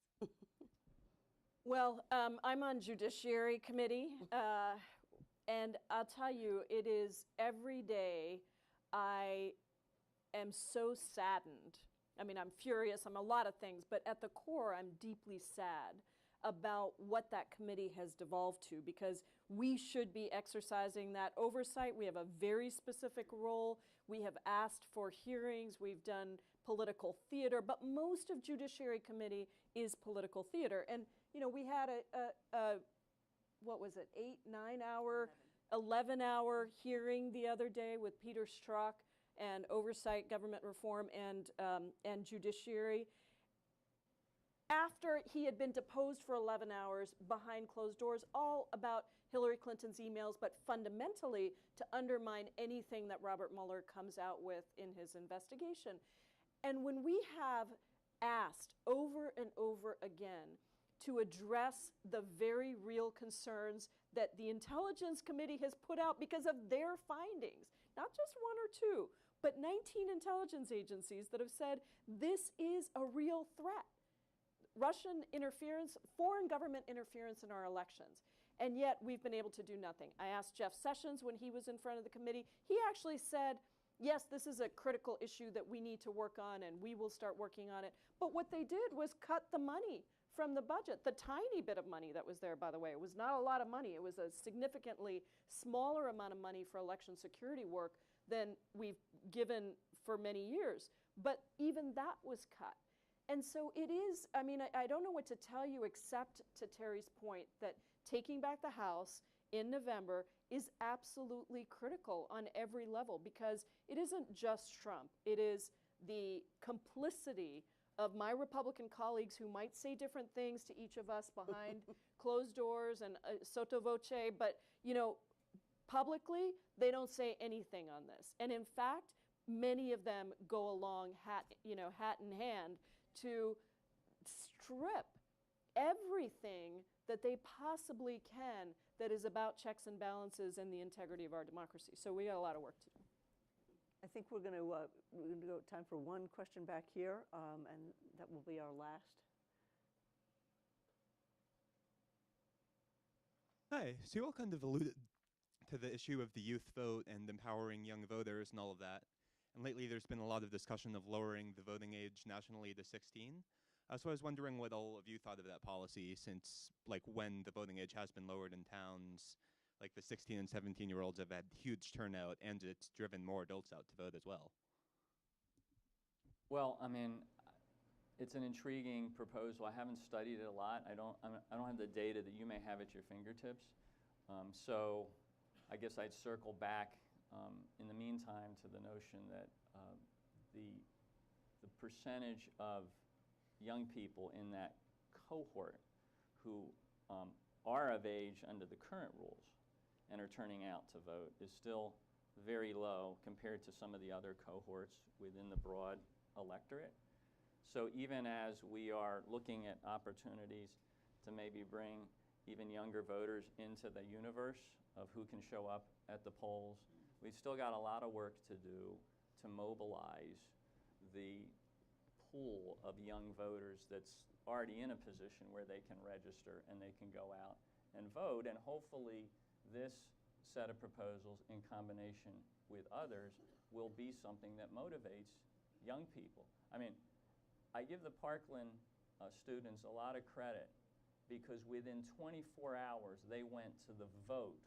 Well, I'm on Judiciary Committee, and I'll tell you, it is every day I am so saddened. I mean, I'm furious, I'm a lot of things, but at the core, I'm deeply sad about what that committee has devolved to, because we should be exercising that oversight. We have a very specific role. We have asked for hearings. We've done political theater, but most of Judiciary Committee is political theater. And, we had what was it, 8, 9 hour, 11 hour hearing the other day with Peter Strzok and Oversight, Government Reform, and Judiciary. After he had been deposed for 11 hours behind closed doors, all about Hillary Clinton's emails, but fundamentally to undermine anything that Robert Mueller comes out with in his investigation. And when we have asked over and over again to address the very real concerns that the Intelligence Committee has put out because of their findings, not just 1 or 2, but 19 intelligence agencies that have said this is a real threat. Russian interference, foreign government interference in our elections. And yet we've been able to do nothing. I asked Jeff Sessions when he was in front of the committee. He actually said, yes, this is a critical issue that we need to work on and we will start working on it. But what they did was cut the money from the budget, the tiny bit of money that was there, by the way. It was not a lot of money. It was a significantly smaller amount of money for election security work than we've given for many years. But even that was cut. And so it is, I mean, I don't know what to tell you except to Terry's point that taking back the House in November is absolutely critical on every level, because it isn't just Trump. It is the complicity of my Republican colleagues who might say different things to each of us behind closed doors and sotto voce, but, publicly, they don't say anything on this. And in fact, many of them go along hat in hand to strip everything that they possibly can that is about checks and balances and the integrity of our democracy. So we got a lot of work to do. I think we're going to go time for one question back here, and that will be our last. Hi. So you all kind of alluded to the issue of the youth vote and empowering young voters and all of that. And lately there's been a lot of discussion of lowering the voting age nationally to 16. So I was wondering what all of you thought of that policy, since like when the voting age has been lowered in towns, like the 16 and 17-year-olds have had huge turnout, and it's driven more adults out to vote as well. Well, I mean, it's an intriguing proposal. I haven't studied it a lot. I don't have the data that you may have at your fingertips. So I guess I'd circle back in the meantime to the notion that the percentage of young people in that cohort who are of age under the current rules and are turning out to vote is still very low compared to some of the other cohorts within the broad electorate. So even as we are looking at opportunities to maybe bring even younger voters into the universe of who can show up at the polls, we've still got a lot of work to do to mobilize the pool of young voters that's already in a position where they can register and they can go out and vote. And hopefully this set of proposals in combination with others will be something that motivates young people. I mean, I give the Parkland students a lot of credit because within 24 hours they went to the vote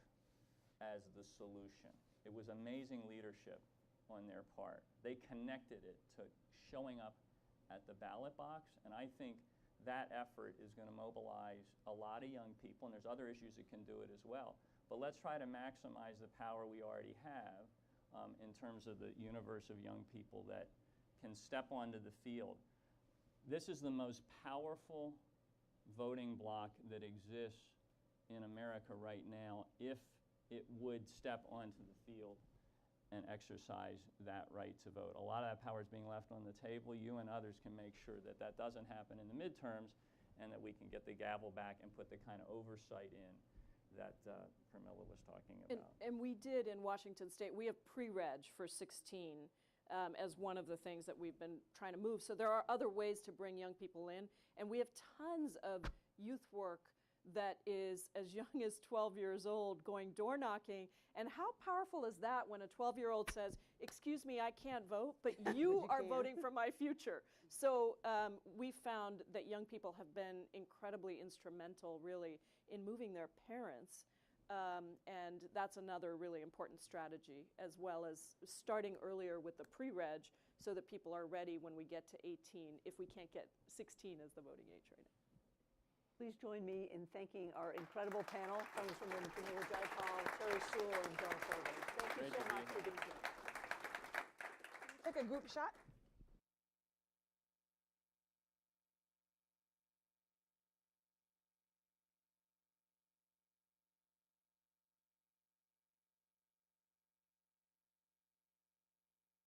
as the solution. It was amazing leadership on their part. They connected it to showing up at the ballot box, and I think that effort is going to mobilize a lot of young people, and there's other issues that can do it as well. But let's try to maximize the power we already have in terms of the universe of young people that can step onto the field. This is the most powerful voting bloc that exists in America right now if it would step onto the field and exercise that right to vote. A lot of that power is being left on the table. You and others can make sure that that doesn't happen in the midterms and that we can get the gavel back and put the kind of oversight in that Pramila was talking about. And we did in Washington State. We have pre-reg for 16 as one of the things that we've been trying to move. So there are other ways to bring young people in. And we have tons of youth work that is as young as 12 years old going door knocking. And how powerful is that when a 12-year-old says, excuse me, I can't vote, but you are voting for my future. So we found that young people have been incredibly instrumental, really, in moving their parents. And that's another really important strategy, as well as starting earlier with the pre-reg so that people are ready when we get to 18, if we can't get 16 as the voting age right now. Please join me in thanking our incredible panel, Congresswoman Pramila Jayapal, Terry Sewell, and John Sullivan. Thank you so much for being here. Take a group shot.